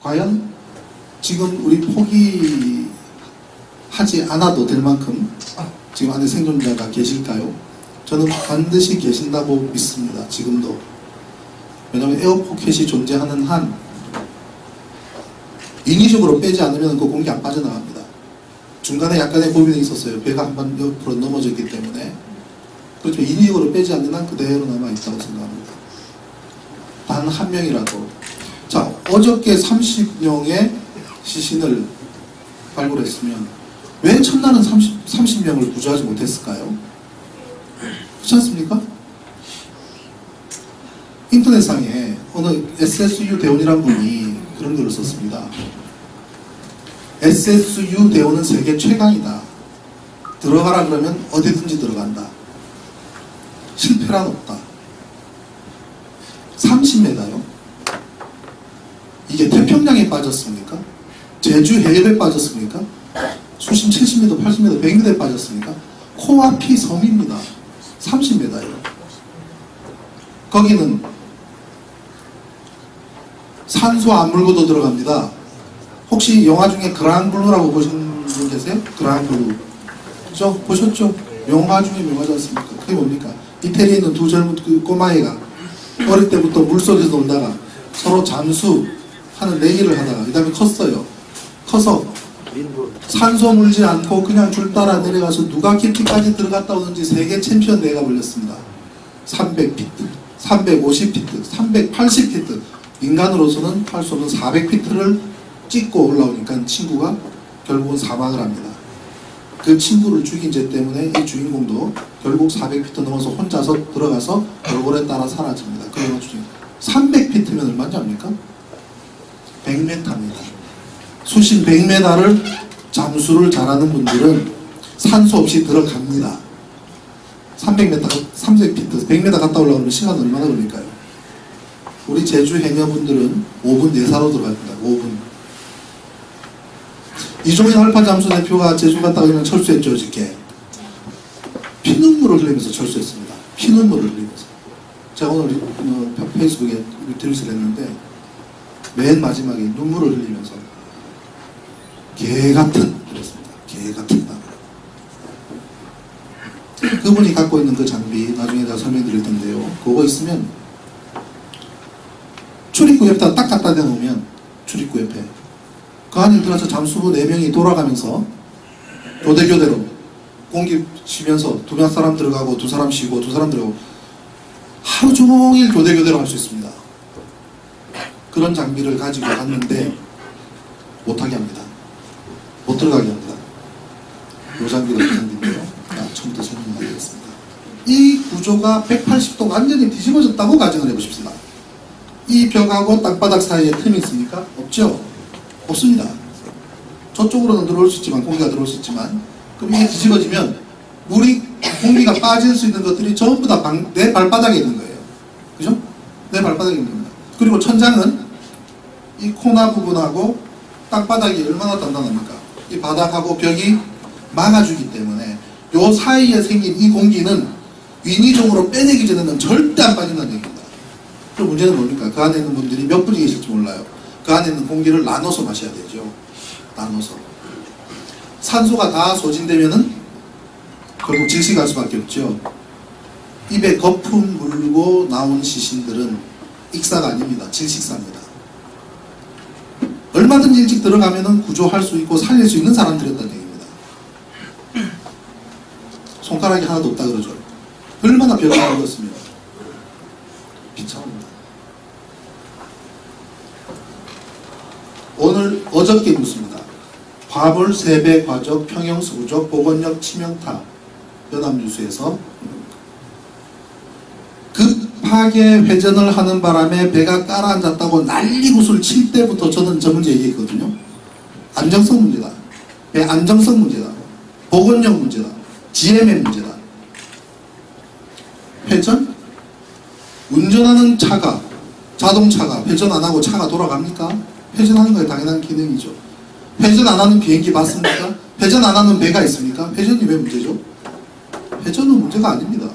과연 지금 우리 포기하지 않아도 될 만큼 지금 안에 생존자가 계실까요? 저는 반드시 계신다고 믿습니다. 지금도. 왜냐하면 에어포켓이 존재하는 한 인위적으로 빼지 않으면 그 공기 안 빠져나갑니다. 중간에 약간의 고민이 있었어요. 배가 한번 옆으로 넘어졌기 때문에. 그렇죠. 인위적으로 빼지 않는 한 그대로 남아있다고 생각합니다. 단 한 명이라도. 자, 어저께 30명의 시신을 발굴했으면 왜 첫날은 30명을 구조하지 못했을까요? 그렇지 않습니까? 인터넷상에 어느 SSU 대원이란 분이 그런 글을 썼습니다. SSU 대원은 세계 최강이다. 들어가라 그러면 어디든지 들어간다. 실패란 없다. 30m요? 이게 태평양에 빠졌습니까? 제주 해협에 빠졌습니까? 수심 70m, 80m, 100m에 빠졌습니까? 코앞이 섬입니다. 30m예요. 거기는 산소 안 물고도 들어갑니다. 혹시 영화 중에 그랑블루라고 보신 분 계세요? 그랑블루. 그죠? 보셨죠? 명화 중에 명화지 않습니까? 그게 뭡니까? 이태리에 있는 두 젊은 그 꼬마애가 어릴 때부터 물속에서 놀다가 서로 잠수하는 내기를 하다가 그 다음에 컸어요. 커서 산소 물지 않고 그냥 줄 따라 내려가서 누가 깊이까지 들어갔다 오는지 세계 챔피언 대회가 벌렸습니다. 300피트, 350피트, 380피트. 인간으로서는 할 수 없는 400피트를 찍고 올라오니까 친구가 결국은 사망을 합니다. 그 친구를 죽인 죄 때문에 이 주인공도 결국 400피트 넘어서 혼자서 들어가서 돌고래 따라 사라집니다. 그 영화 주인공. 300피트면 얼마인지 압니까? 100m입니다. 수심 100m를 잠수를 잘하는 분들은 산소 없이 들어갑니다. 300m, 300피트, 100m 갔다 올라오면 시간 얼마나 걸릴까요? 우리 제주 해녀분들은 5분 내사로 들어갑니다. 5분. 이종인 알파 잠수 대표가 제주 갔다 오면 철수했죠, 어저께. 피눈물을 흘리면서 철수했습니다. 피눈물을 흘리면서. 제가 오늘 페이스북에 트윗을 했는데 맨 마지막에 눈물을 흘리면서 개같은 그랬습니다. 개같은 나. 그분이 갖고 있는 그 장비 나중에 제가 설명드릴 텐데요. 그거 있으면 출입구 옆에다 딱 갖다 대놓으면 출입구 옆에 그 안에 들어가서 잠수부 4명이 돌아가면서 교대교대로 공기 쉬면서 2사람 들어가고 2사람 쉬고 2사람 들어가고 하루 종일 교대교대로 할 수 있습니다. 그런 장비를 가지고 갔는데 못하게 합니다. 못 들어가게 합니다. 이 장비가 그 장비인데요. 처음부터 설명드리겠습니다. 이 구조가 180도 완전히 뒤집어졌다고 가정을 해보십시다. 이 벽하고 땅바닥 사이에 틈이 있습니까? 없죠? 없습니다. 저쪽으로는 들어올 수 있지만 공기가 들어올 수 있지만 그럼 이게 뒤집어지면 물이 공기가 빠질 수 있는 것들이 전부 다 내 발바닥에 있는 거예요. 그죠? 내 발바닥에 있는 겁니다. 그리고 천장은 이 코나 부분하고 땅바닥이 얼마나 단단합니까? 이 바닥하고 벽이 막아주기 때문에 요 사이에 생긴 이 공기는 인위적으로 빼내기 전에는 절대 안 빠진다는 얘기입니다. 그럼 문제는 뭡니까? 그 안에 있는 분들이 몇 분이 계실지 몰라요. 그 안에 있는 공기를 나눠서 마셔야 되죠. 나눠서. 산소가 다 소진되면은 결국 질식할 수밖에 없죠. 입에 거품 물고 나온 시신들은 익사가 아닙니다. 질식사입니다. 얼마든지 일찍 들어가면은 구조할 수 있고 살릴 수 있는 사람들이었다는 얘기입니다. 손가락이 하나도 없다 그러죠. 얼마나 벽을 긁었으면 비참합니다. 어저께 뉴스입니다. 화물 세배 과적 평형수 부족 보건력 치명타 연합뉴스에서 급하게 회전을 하는 바람에 배가 깔아앉았다고 난리굿을 칠 때부터 저는 저 문제 얘기했거든요. 안정성 문제다. 배 안정성 문제다. 보건력 문제다. GM의 문제다. 회전? 운전하는 차가 자동차가 회전 안 하고 차가 돌아갑니까? 회전하는 거 당연한 기능이죠. 회전 안 하는 비행기 봤습니까? 회전 안 하는 배가 있습니까? 회전이 왜 문제죠? 회전은 문제가 아닙니다.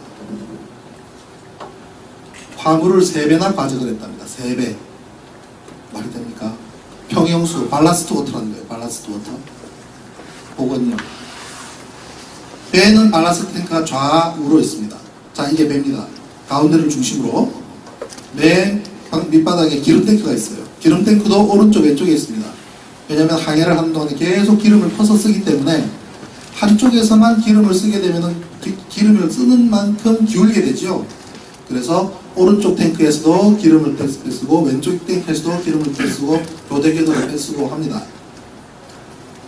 화물을 3배나 과적을 했답니다. 3배. 말이 됩니까? 평형수, 발라스트 워터라는 거예요. 발라스트 워터. 혹은요. 배는 발라스트 탱크가 좌우로 있습니다. 자, 이게 배입니다. 가운데를 중심으로 배 밑바닥에 기름 탱크가 있어요. 기름 탱크도 오른쪽 왼쪽에 있습니다. 왜냐하면 항해를 하는 동안에 계속 기름을 퍼서 쓰기 때문에 한쪽에서만 기름을 쓰게 되면 기름을 쓰는 만큼 기울게 되죠. 그래서 오른쪽 탱크에서도 기름을 빼쓰고 왼쪽 탱크에서도 기름을 빼쓰고 교대교대로 빼쓰고 합니다.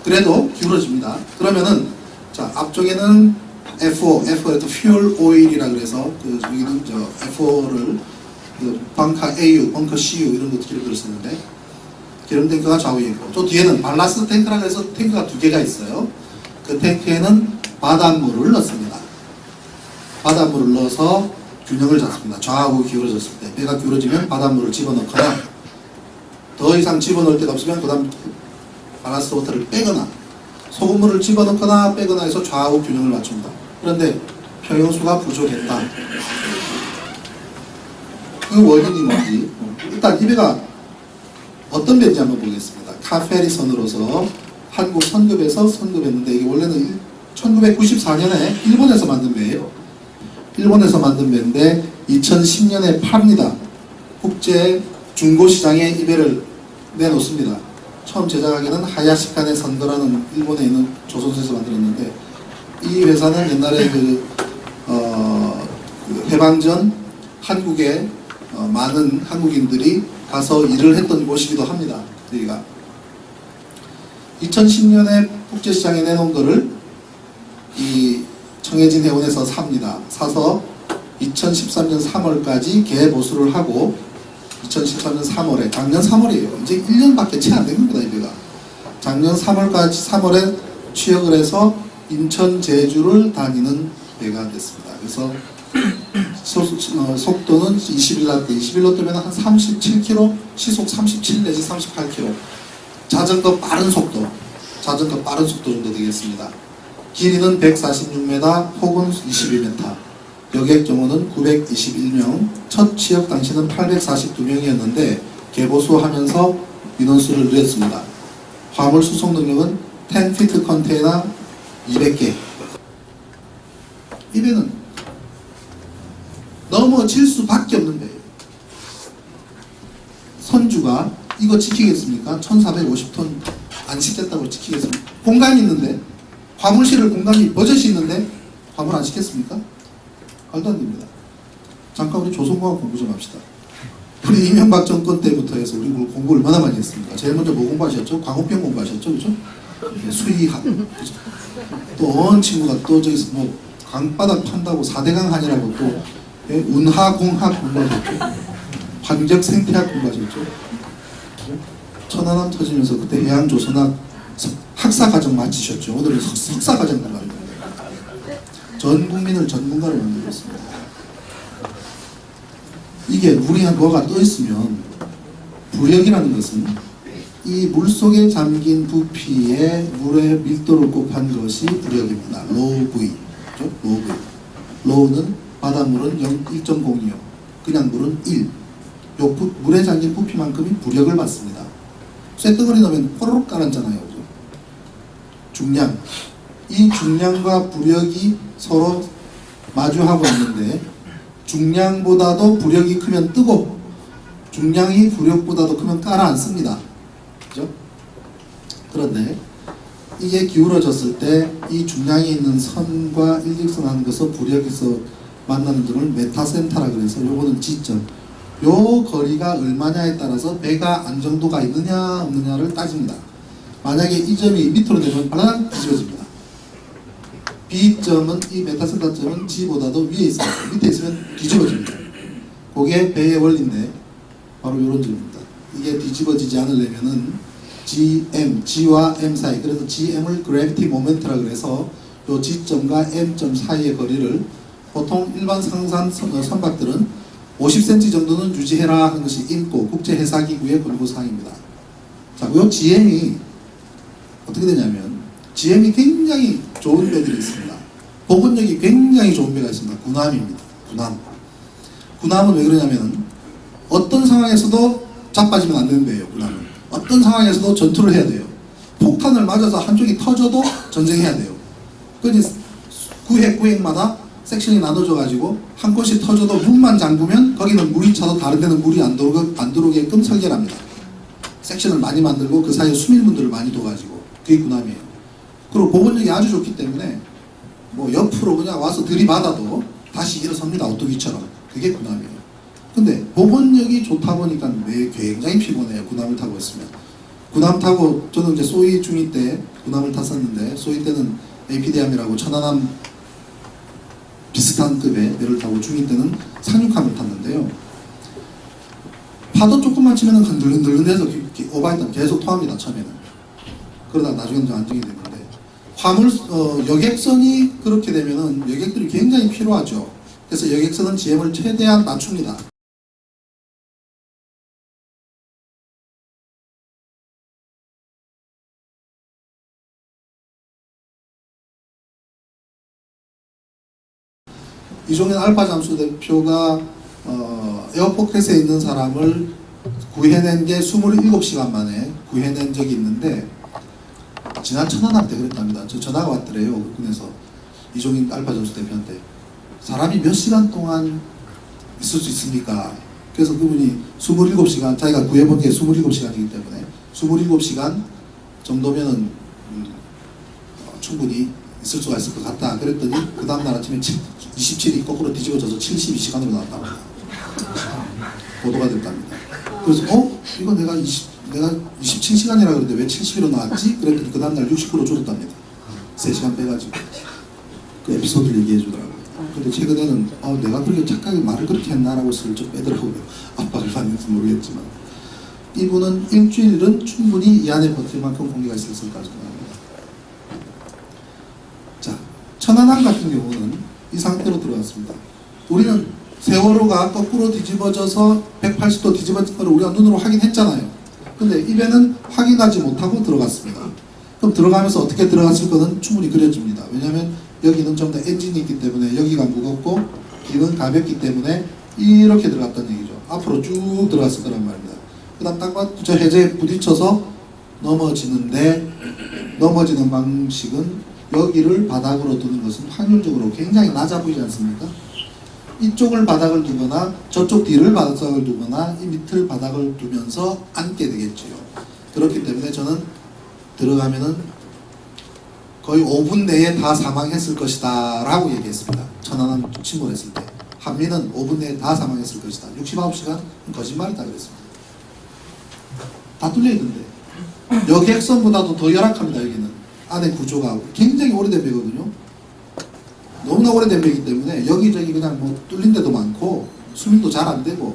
그래도 기울어집니다. 그러면은 자, 앞쪽에는 FO, FO에도 fuel oil이라 그래서 여기는 FO를 벙커 AU, 벙커 CU 이런 것도 기름 들었었는데 기름 탱크가 좌우에 있고 또 뒤에는 발라스트 탱크라 해서 탱크가 두 개가 있어요. 그 탱크에는 바닷물을 넣습니다. 바닷물을 넣어서 균형을 잡습니다. 좌우 기울어졌을 때 배가 기울어지면 바닷물을 집어넣거나 더 이상 집어넣을 데가 없으면 그 다음 발라스트 워터를 빼거나 소금물을 집어넣거나 빼거나 해서 좌우 균형을 맞춥니다. 그런데 평형수가 부족했다. 그 원인이 뭔지 일단 이 배가 어떤 배인지 한번 보겠습니다. 카페리선으로서 한국 선급에서 선급했는데 이게 원래는 1994년에 일본에서 만든 배예요. 일본에서 만든 배인데 2010년에 팝니다. 국제 중고시장에 이 배를 내놓습니다. 처음 제작하기는 하야시칸의 선거라는 일본에 있는 조선소에서 만들었는데 이 회사는 옛날에 그 해방전 한국에 많은 한국인들이 가서 일을 했던 곳이기도 합니다. 여기가 2010년에 국제시장에 내놓은 거를 이 청해진 해운에서 삽니다. 사서 2013년 3월까지 개보수를 하고 2013년 3월에 작년 3월이에요. 이제 1년밖에 채 안 된 겁니다. 이 배가 작년 3월에 취역을 해서 인천 제주를 다니는 배가 됐습니다. 그래서 속도는 21나트, 21나트면 한 37km, 시속 37 내지 38km. 자전거 빠른 속도 정도 되겠습니다. 길이는 146m 혹은 21m. 여객 정원은 921명. 첫 취역 당시는 842명이었는데 개보수하면서 인원수를 늘렸습니다. 화물 수송 능력은 10피트 컨테이너 200개. 이 배는 넘어질 수밖에 없는 배예요. 선주가 이거 지키겠습니까? 1450톤 안 시켰다고 지키겠습니까? 공간이 있는데 화물 실을 공간이 버젓이 있는데 화물 안 시켰습니까? 말도 안 됩니다. 잠깐 우리 조선공학 공부 좀 합시다. 우리 이명박 정권 때부터 해서 우리 공부 얼마나 많이 했습니까? 제일 먼저 뭐 공부하셨죠? 광우병 공부하셨죠? 그죠? 수의학. 그죠? 또 어느 친구가 또 저기서 뭐 강바닥 판다고 4대강 한이라고 또 운하공학 공부하셨죠? 환경 생태학 공부하셨죠? 천안함 터지면서 그때 해양조선학 학사과정 마치셨죠? 오늘은 석사과정 들어갑니다. 전 국민을 전문가로 만들고 있습니다. 이게 물이 한 뭐가 떠 있으면 부력이라는 것은 이 물속에 잠긴 부피에 물의 밀도를 곱한 것이 부력입니다. 로우 V. 그렇죠? 로우 V. 로우는 바닷물은 1.02요. 그냥 물은 1. 요 물에 잠긴 부피만큼이 부력을 받습니다. 쇳덩어리 넣으면 호로록 깔았잖아요. 그죠? 중량. 이 중량과 부력이 서로 마주하고 있는데 중량보다도 부력이 크면 뜨고 중량이 부력보다도 크면 깔아앉습니다. 그죠? 그런데 이게 기울어졌을 때 이 중량이 있는 선과 일직선 하는 것을 부력에서 만나는 점을 메타센터라 그래서 요거는 지점. 요 거리가 얼마냐에 따라서 배가 안정도가 있느냐 없느냐를 따집니다. 만약에 이 점이 밑으로 내면 발라당 뒤집어집니다. B점은 이 메타센터점은 G보다도 위에 있습니다. 밑에 있으면 뒤집어집니다. 그게 배의 원리인데 바로 이런 점입니다. 이게 뒤집어지지 않으려면은 G와 M 사이, 그래서 GM을 그래비티 모멘트라 그래서 요 G점과 M점 사이의 거리를 보통 일반 상산 선박들은 50cm 정도는 유지해라 하는 것이 인고 국제해사기구의 권고사항입니다. 자, 요 GM이 어떻게 되냐면 GM이 굉장히 좋은 배들이 있습니다. 복원력이 굉장히 좋은 배가 있습니다. 군함입니다. 군함은 왜 그러냐면 어떤 상황에서도 자빠지면 안 되는 배예요. 군함은 어떤 상황에서도 전투를 해야 돼요. 폭탄을 맞아서 한쪽이 터져도 전쟁해야 돼요. 그래서 구획마다 섹션이 나눠져 가지고 한 곳이 터져도 문만 잠그면 거기는 물이 차도 다른 데는 물이 안 들어오게끔 설계를 합니다. 섹션을 많이 만들고 그 사이에 수밀문들을 많이 둬가지고 그게 군함이에요. 그리고 보건력이 아주 좋기 때문에 뭐 옆으로 그냥 와서 들이받아도 다시 일어섭니다. 오토기처럼. 그게 군함이에요. 근데 보건력이 좋다 보니까 매 굉장히 피곤해요. 군함을 타고 있으면. 군함 타고 저는 이제 소위 중위 때 군함을 탔었는데, 소위 때는 APD함이라고 천안함 비슷한 급의 배를 타고 중위 때는 상륙함을 탔는데요. 파도 조금만 치면 흔들흔들해서 오바이트 계속 토합니다. 처음에는. 그러다 나중에는 좀 안정이 되는데, 여객선이 그렇게 되면은 여객들이 굉장히 필요하죠. 그래서 여객선은 GM을 최대한 낮춥니다. 이종현 알파 잠수 대표가 에어포켓에 있는 사람을 구해낸 게 27시간 만에 구해낸 적이 있는데, 지난 천안함 때 그랬답니다. 저 전화가 왔더래요. 군에서 이종현 알파 잠수 대표한테 사람이 몇 시간 동안 있을 수 있습니까? 그래서 그분이 27시간, 자기가 구해본 게 27시간이기 때문에 27시간 정도면은 충분히 있을 수가 있을 것 같다. 그랬더니 그 다음날 아침에 27이 거꾸로 뒤집어져서 72시간으로 나왔다고 보도가 됐답니다. 그래서 이거 내가 27시간이라 그랬는데 왜 70으로 나왔지? 그랬더니 그 다음날 60% 줄었답니다. 3시간 빼가지고. 그 에피소드를 얘기해 주더라고요. 근데 최근에는 내가 그렇게 착하게 말을 그렇게 했나라고 슬쩍 빼더라고요. 압박을 받는지 모르겠지만. 이분은 일주일은 충분히 이 안에 버틸 만큼 공기가 있었을 거라 생각합니다. 자, 천안함 같은 경우는 이 상태로 들어갔습니다. 우리는 세월호가 거꾸로 뒤집어져서 180도 뒤집어진 걸 우리가 눈으로 확인했잖아요. 근데 이 배는 확인하지 못하고 들어갔습니다. 그럼 들어가면서 어떻게 들어갔을 거는 충분히 그려집니다. 왜냐하면 여기는 전부 다 엔진이 있기 때문에 여기가 무겁고 길은 가볍기 때문에 이렇게 들어갔다는 얘기죠. 앞으로 쭉 들어갔을 거란 말입니다. 그 다음 땅과 저 해저에 부딪혀서 넘어지는데, 넘어지는 방식은 여기를 바닥으로 두는 것은 확률적으로 굉장히 낮아 보이지 않습니까? 이쪽을 바닥을 두거나 저쪽 뒤를 바닥을 두거나 이 밑을 바닥을 두면서 앉게 되겠지요. 그렇기 때문에 저는 들어가면은 거의 5분 내에 다 사망했을 것이다 라고 얘기했습니다. 천안함 침몰했을 때 한미는 5분 내에 다 사망했을 것이다. 69시간 거짓말이다 그랬습니다. 다 뚫려있는데 여객선보다도 더 열악합니다. 여기는 안에 구조가 굉장히 오래된 배거든요. 너무나 오래된 배이기 때문에 여기저기 그냥 뭐 뚫린 데도 많고 수밀도 잘 안 되고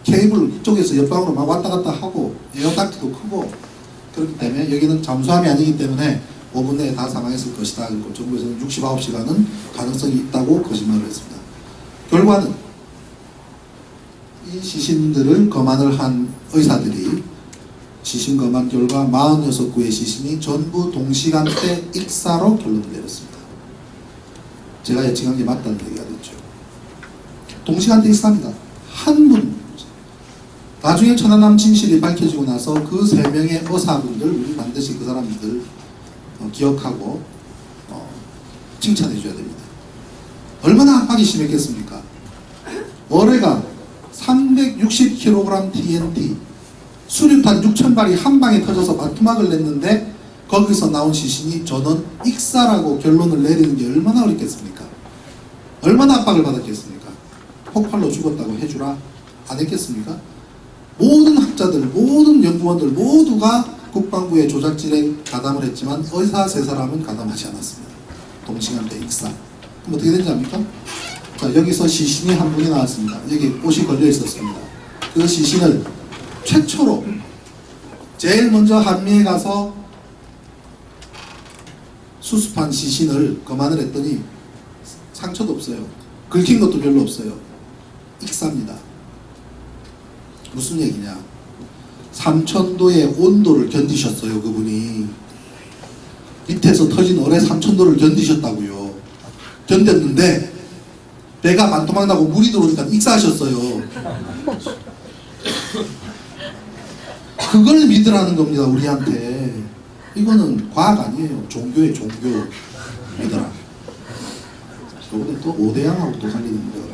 케이블 이쪽에서 옆방으로 막 왔다 갔다 하고 에어닥트도 크고, 그렇기 때문에 여기는 잠수함이 아니기 때문에 5분 내에 다 사망했을 것이다. 그리고 정부에서는 69시간은 가능성이 있다고 거짓말을 했습니다. 결과는 이 시신들을 검안을 한 의사들이 시신 검안 결과 46구의 시신이 전부 동시간대 익사로 결론을 내렸습니다. 제가 예측한 게 맞다는 얘기가 됐죠. 동시간대 익사입니다. 한 분. 나중에 천안함 진실이 밝혀지고 나서 그 3명의 의사분들, 우리 반드시 그 사람들 기억하고 칭찬해 줘야 됩니다. 얼마나 압박이 심했겠습니까? 어뢰가 360kg TNT, 수류탄 6,000발이 한 방에 터져서 반토막을 냈는데 거기서 나온 시신이 전원 익사라고 결론을 내리는 게 얼마나 어렵겠습니까? 얼마나 압박을 받았겠습니까? 폭발로 죽었다고 해주라 안 했겠습니까? 모든 학자들, 모든 연구원들 모두가 국방부의 조작질에 가담을 했지만 의사 3사람은 가담하지 않았습니다. 동시간대 익사. 그럼 어떻게 된지 압니까? 자, 여기서 시신이 한 분이 나왔습니다. 여기 옷이 걸려 있었습니다. 그 시신을 최초로 제일 먼저 한미에 가서 수습한 시신을 검안을 했더니 상처도 없어요. 긁힌 것도 별로 없어요. 익사입니다. 무슨 얘기냐? 3000도의 온도를 견디셨어요. 그분이 밑에서 터진 어뢰 3000도를 견디셨다고요. 견뎠는데 배가 반토막 나고 물이 들어오니까 익사하셨어요. 그걸 믿으라는 겁니다. 우리한테. 이거는 과학 아니에요. 종교의 종교. 믿어라. 요거는 또 오대양하고 또 살리는 거예요.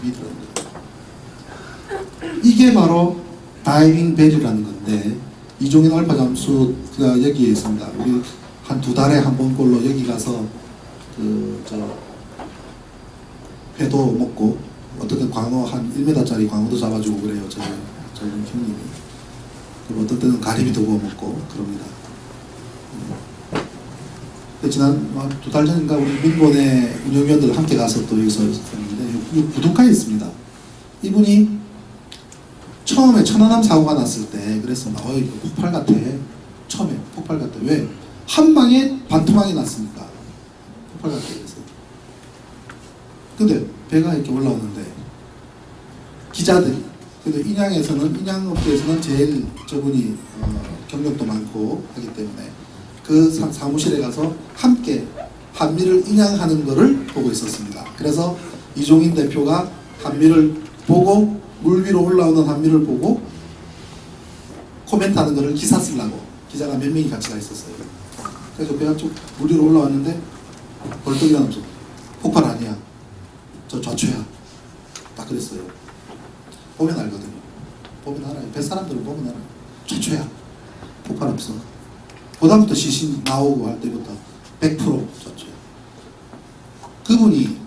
믿으라는 거예요. 이게 바로 다이빙 벨이라는 건데, 이종인 알파 잠수가 여기에 있습니다. 우리 한 2달에 한 번꼴로 여기 가서 회도 먹고, 어떤 광어 한 1m짜리 광어도 잡아주고 그래요. 저희 형님이. 그리고 어떤 때는 가리비도 구워 먹고 그럽니다. 지난 2달 전인가 우리 민본의 운영위원들 함께 가서 또 여기서 있었는데, 부둣가에 있습니다. 이분이 처음에 천안함 사고가 났을 때 그랬습니다. 이거 폭발 같아. 처음에 폭발 같아. 왜? 한 방에 반토막이 났으니까 폭발 같아. 그랬어요. 근데 배가 이렇게 올라오는데 기자들이, 근데 인양업계에서는 제일 저분이 경력도 많고 하기 때문에 그 사무실에 가서 함께 한미를 인양하는 거를 보고 있었습니다. 그래서 이종인 대표가 한미를 보고, 물 위로 올라오는 한미를 보고 코멘트하는 거를 기사 쓰려고 기자가 몇 명이 같이 가 있었어요. 그래서 배가 쭉 물 위로 올라왔는데 벌떡 일어나면서 폭발 아니야. 저 좌초야. 딱 그랬어요. 보면 알거든요. 보면 알아요. 배 사람들은 보면 알아요. 좌초야. 폭발 없어. 그다음부터 시신 나오고 할 때부터 100% 좌초야. 그분이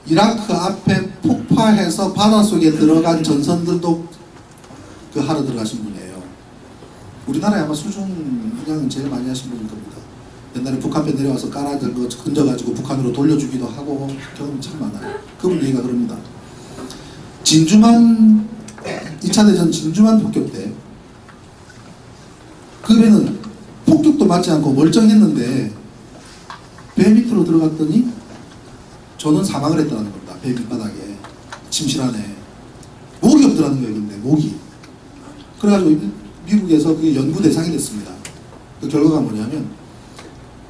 이라크 앞에 폭파해서 바닷속에 들어간 전선들도 하러 들어가신 분이에요. 우리나라에 아마 수중 운양은 제일 많이 하신 분일 겁니다. 옛날에 북한배 내려와서 깔아들고 건져가지고 북한으로 돌려주기도 하고 경험이 참 많아요. 그분 얘기가 그럽니다. 진주만 2차 대전 진주만 폭격 때 그 배는 폭격도 맞지 않고 멀쩡했는데 배 밑으로 들어갔더니 저는 사망을 했다는 겁니다. 배 밑바닥에 침실 안에 목이 없더라는 거예요. 근데 목이. 그래가지고 미국에서 그게 연구 대상이 됐습니다. 그 결과가 뭐냐면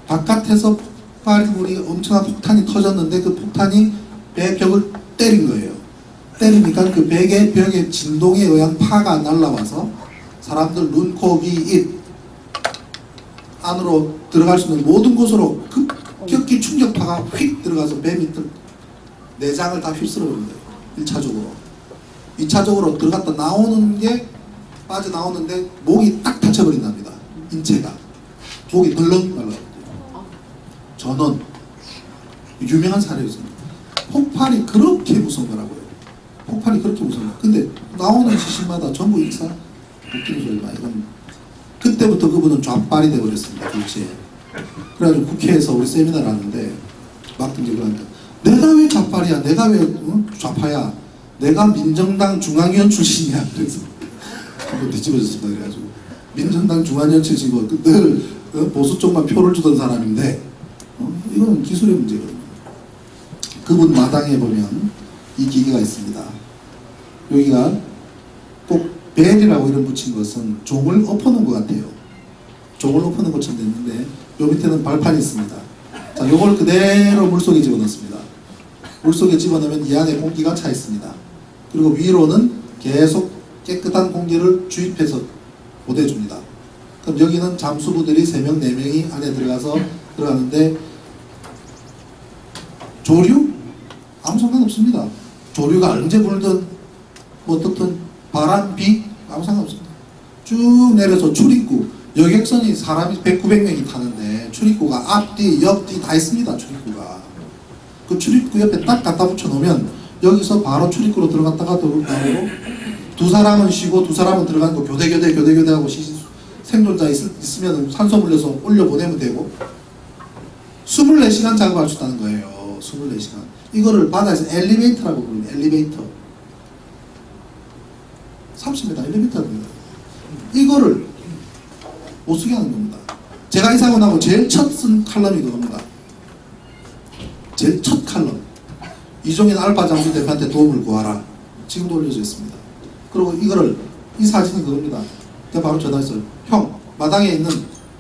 바깥에서 폭발물이 엄청난 폭탄이 터졌는데 그 폭탄이 배 벽을 때린 거예요. 때리니까 그 벽의 진동에 의한 파가 날라와서 사람들 눈, 코, 귀, 입 안으로 들어갈 수 있는 모든 곳으로 급격히 충격파가 휙 들어가서 배 밑을 내장을 다 휩쓸어 버린 거예요. 1차적으로. 2차적으로 들어갔다 나오는 게 빠져나오는데 목이 딱 다쳐버린답니다. 인체가. 목이 덜렁 날라가요. 전원. 유명한 사례였습니다. 폭발이 그렇게 무서운 거라고요. 폭발이 그렇게 무서운 거예요. 근데 나오는 지식마다 전부 일사 웃기는 소리가 이건. 그때부터 그분은 좌빨이 되어버렸습니다. 둘째. 그래가지고 국회에서 우리 세미나를 하는데 막 등장하니까 내가 왜 좌빨이야? 내가 왜 좌파야? 내가 민정당 중앙위원 출신이야. 그래서 한번 뒤집어졌습니다. 그래가지고 민정당 중앙위원 출신이고 늘 보수 쪽만 표를 주던 사람인데 이거는 기술의 문제거든요. 그분 마당에 보면 이 기계가 있습니다. 여기가 꼭 벨이라고 이름 붙인 것은 종을 엎어놓은 것 같아요. 종을 엎어놓은 것처럼 됐는데 요 밑에는 발판이 있습니다. 자, 요걸 그대로 물속에 집어넣습니다. 물속에 집어넣으면 이 안에 공기가 차 있습니다. 그리고 위로는 계속 깨끗한 공기를 주입해서 보내줍니다. 그럼 여기는 잠수부들이 3명, 4명이 안에 들어가는데 조류? 아무 상관없습니다. 조류가 언제 불든 뭐 어떻든 바람, 비 아무 상관없습니다. 쭉 내려서 출입구, 여객선이 사람이 100, 900명이 타는데 출입구가 앞뒤, 옆뒤 다 있습니다. 출입구가. 그 출입구 옆에 딱 갖다 붙여 놓으면 여기서 바로 출입구로 들어갔다가 나오고 두 사람은 쉬고 두 사람은 들어간 거 교대하고 생존자 있으면 산소 물려서 올려보내면 되고 24시간 작업할 수 있다는 거예요. 24시간. 이거를 바다에서 엘리베이터라고 부릅니다. 엘리베이터. 30m 엘리베이터입니다. 이거를 못 쓰게 하는 겁니다. 제가 이 사고 나고 제일 첫 쓴 칼럼이 그겁니다. 제일 첫 칼럼. 이종인 알파 잠수 대표한테 도움을 구하라. 지금도 올려져 있습니다. 그리고 이 사진이 그겁니다. 제가 바로 전화했어요. 형, 마당에 있는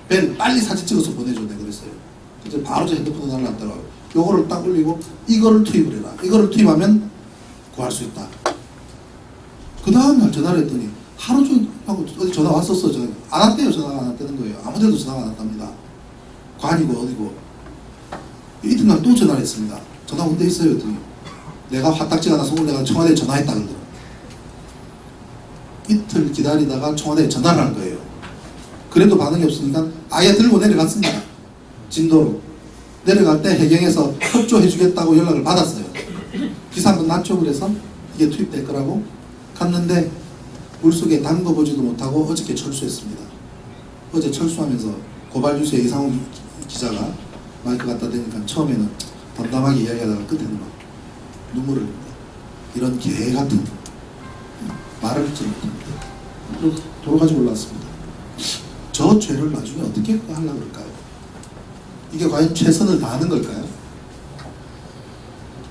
벨 빨리 사진 찍어서 보내줘. 내가 그랬어요. 그래서 바로 제 핸드폰에 날라왔더라고요. 요거를 딱 올리고 이거를 투입을 해라. 이거를 투입하면 구할 수 있다. 그 다음날 전화를 했더니 하루 종일 하고 어디 전화 왔었어. 안 왔대요. 전화가 안 왔다는 거예요. 아무데도 전화가 안 왔답니다. 관이고 어디고. 이튿날 또 전화를 했습니다. 전화 온 데 있어요. 했더니 내가 화딱지가 나서 오늘 내가 청와대에 전화했다 그러더라고요. 이틀 기다리다가 청와대에 전화를 한 거예요. 그래도 반응이 없으니까 아예 들고 내려갔습니다. 진도로. 내려갈 때 해경에서 협조해 주겠다고 연락을 받았어요. 기사 한번 났죠. 그래서 이게 투입될 거라고 갔는데 물속에 담궈보지도 못하고 어저께 철수했습니다. 어제 철수하면서 고발뉴스의 이상훈 기자가 마이크 갖다 대니까 처음에는 담담하게 이야기하다가 끝에는 막 눈물을 흘립니다. 이런 개 같은 말을 듣지 못합니다. 그리고 돌아가지고 올라왔습니다. 저 죄를 나중에 어떻게 하려고 그럴까요? 이게 과연 최선을 다하는 걸까요?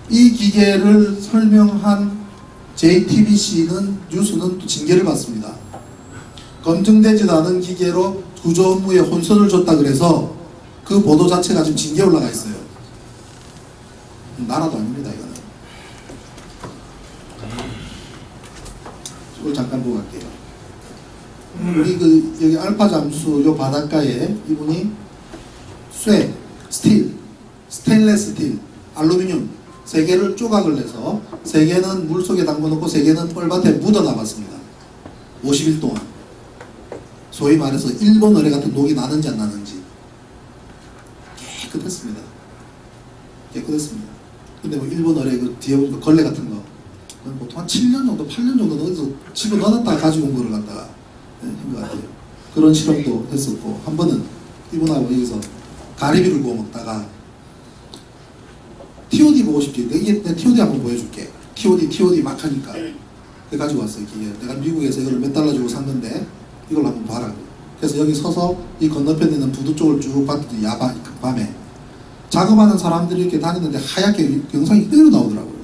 이 기계를 설명한 JTBC는 뉴스는 또 징계를 받습니다. 검증되지도 않은 기계로 구조 업무에 혼선을 줬다 그래서 그 보도 자체가 지금 징계에 올라가 있어요. 나라도 아닙니다, 이거는. 이걸 잠깐 보고 갈게요. 우리 여기 알파 잠수 요 바닷가에 이분이 쇠, 스틸, 스테인레스 스틸, 알루미늄 3개를 조각을 내서 3개는 물속에 담궈놓고 3개는 뻘밭에 묻어놔봤습니다. 50일 동안. 소위 말해서 일본 어뢰 같은 녹이 나는지 안 나는지. 깨끗했습니다. 깨끗했습니다. 근데 뭐 일본 어뢰 그 뒤에 보니까 걸레 같은 거 보통 한 7년 정도, 8년 정도 어디서 집어 넣어놨다가 가지고 온 거를 갖다가 한 것 같아요. 그런 실험도 했었고, 한 번은 이분하고 여기서 가리비를 구워 먹다가 TOD 보고 싶지. 내가 TOD 한번 보여줄게. TOD 막 하니까. 그래 가지고 왔어요. 기계. 내가 미국에서 이걸 몇 달러 주고 샀는데 이걸 한번 봐라. 그래서 여기 서서 이 건너편에 있는 부두 쪽을 쭉 봤더니 밤에 작업하는 사람들이 이렇게 다니는데 하얗게 영상이 그대로 나오더라고요.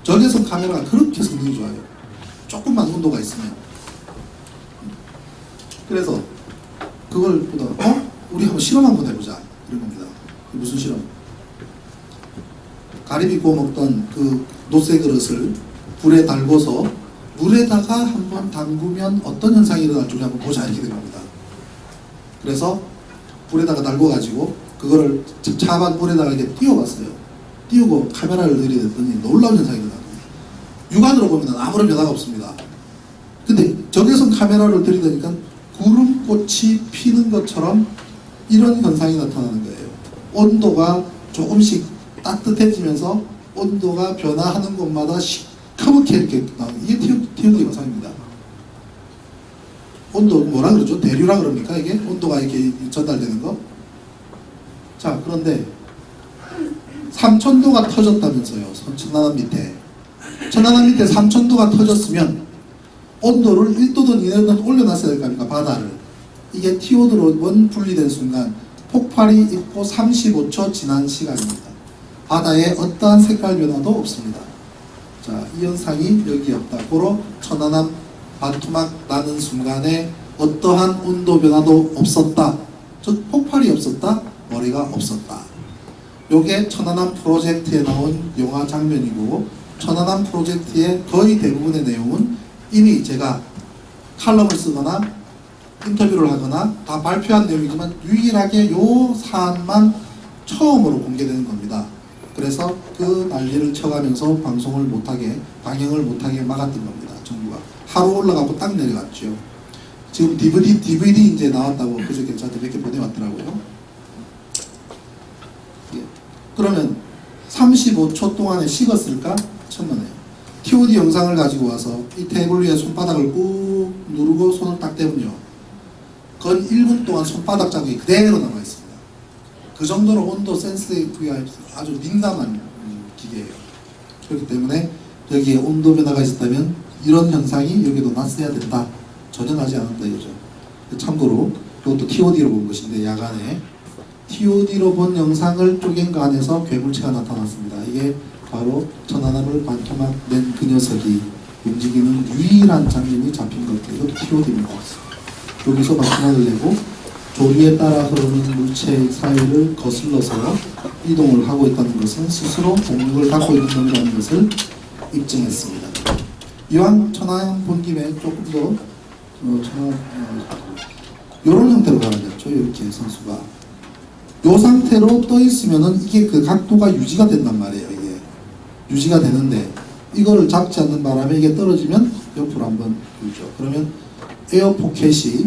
적외선 카메라가 그렇게 성능이 좋아요. 조금만 온도가 있으면. 그래서 그걸 보다가 우리 한번 실험 한번 해보자 이런 겁니다. 무슨 실험? 가리비 구워 먹던 그 노쇠 그릇을 불에 달궈서 물에다가 한번 담그면 어떤 현상이 일어날지 우리 한번 보자 이렇게 된 겁니다. 그래서 불에다가 달궈가지고 그거를 차반 물에다가 이렇게 띄워봤어요. 띄우고 카메라를 들이댔더니 놀라운 현상이 일어납니다. 육안으로 보면 아무런 변화가 없습니다. 근데 적외선 카메라를 들이대니까 구름꽃이 피는 것처럼 이런 현상이 나타나는 거예요. 온도가 조금씩 따뜻해지면서 온도가 변화하는 곳마다 시커멓게 이렇게 나오는 이게 TOD 현상입니다. 온도 뭐라 그러죠? 대류라 그럽니까 이게? 온도가 이렇게 전달되는 거? 자, 그런데 삼천도가 터졌다면서요. 천안함 밑에. 천안함 밑에 삼천도가 터졌으면 온도를 1도든 이내는 올려놨어야 될 거 아닙니까? 바다를. 이게 TOD로 원 분리된 순간 폭발이 있고 35초 지난 시간입니다. 바다에 어떠한 색깔 변화도 없습니다. 자, 이 현상이 여기 없다. 고로 천안함 반토막 나는 순간에 어떠한 온도 변화도 없었다. 즉 폭발이 없었다. 머리가 없었다. 요게 천안함 프로젝트에 나온 영화 장면이고, 천안함 프로젝트의 거의 대부분의 내용은 이미 제가 칼럼을 쓰거나 인터뷰를 하거나 다 발표한 내용이지만 유일하게 요 사안만 처음으로 공개되는 겁니다. 그래서 그 난리를 쳐가면서 방송을 못하게, 방영을 못하게 막았던 겁니다. 정부가. 하루 올라가고 딱 내려갔죠. 지금 DVD 이제 나왔다고 그저께 저한테 몇 개 보내왔더라고요. 예. 그러면 35초 동안에 식었을까? 천만에요. TOD 영상을 가지고 와서 이 테이블 위에 손바닥을 꾹 누르고 손을 딱 대면요. 건 1분 동안 손바닥 자국이 그대로 남아있습니다. 그 정도로 온도 센스티브가 아주 민감한 기계예요. 그렇기 때문에 여기에 온도 변화가 있었다면 이런 현상이 여기도 났어야 된다. 전혀 나지 않았다 이거죠. 참고로 이것도 TOD로 본 것인데 야간에 TOD로 본 영상을 쪼갠 거 안에서 괴물체가 나타났습니다. 이게 바로 천안함을 반토막 낸 그 녀석이 움직이는 유일한 장면이 잡힌 것들. 이것도 TOD입니다. 여기서 반토막을 내고 조류에 따라 흐르는 물체 사이를 거슬러서 이동을 하고 있다는 것은 스스로 동력을 갖고 있는 놈이라는 것을 입증했습니다. 이왕 천안 본 김에 조금 더 이런 형태로 가야겠죠. 이렇게 선수가 이 상태로 떠 있으면은 이게 그 각도가 유지가 된단 말이에요. 이게 유지가 되는데 이거를 잡지 않는 바람에 이게 떨어지면 옆으로 한번 돌죠. 그러면 에어 포켓이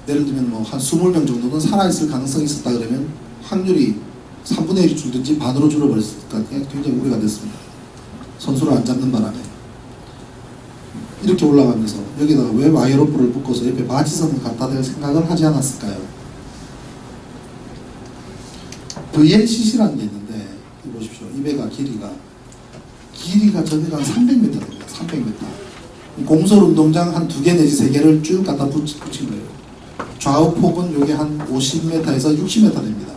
예를 들면 뭐 한 20명 정도는 살아있을 가능성이 있었다 그러면 확률이 3분의 1이 줄든지 반으로 줄어버렸으니까 굉장히 우려가 됐습니다. 선수를 안 잡는 바람에 이렇게 올라가면서 여기다가 왜 와이어로프를 묶어서 옆에 바지선을 갖다 댈 생각을 하지 않았을까요? VLCC라는 게 있는데 보십시오. 이 배가 길이가 저기가 한 300m 됩니다. 300m. 공설 운동장 한 2개 내지 3개를 쭉 갖다 붙인 거예요. 좌우 폭은 요게 한 50m에서 60m 됩니다.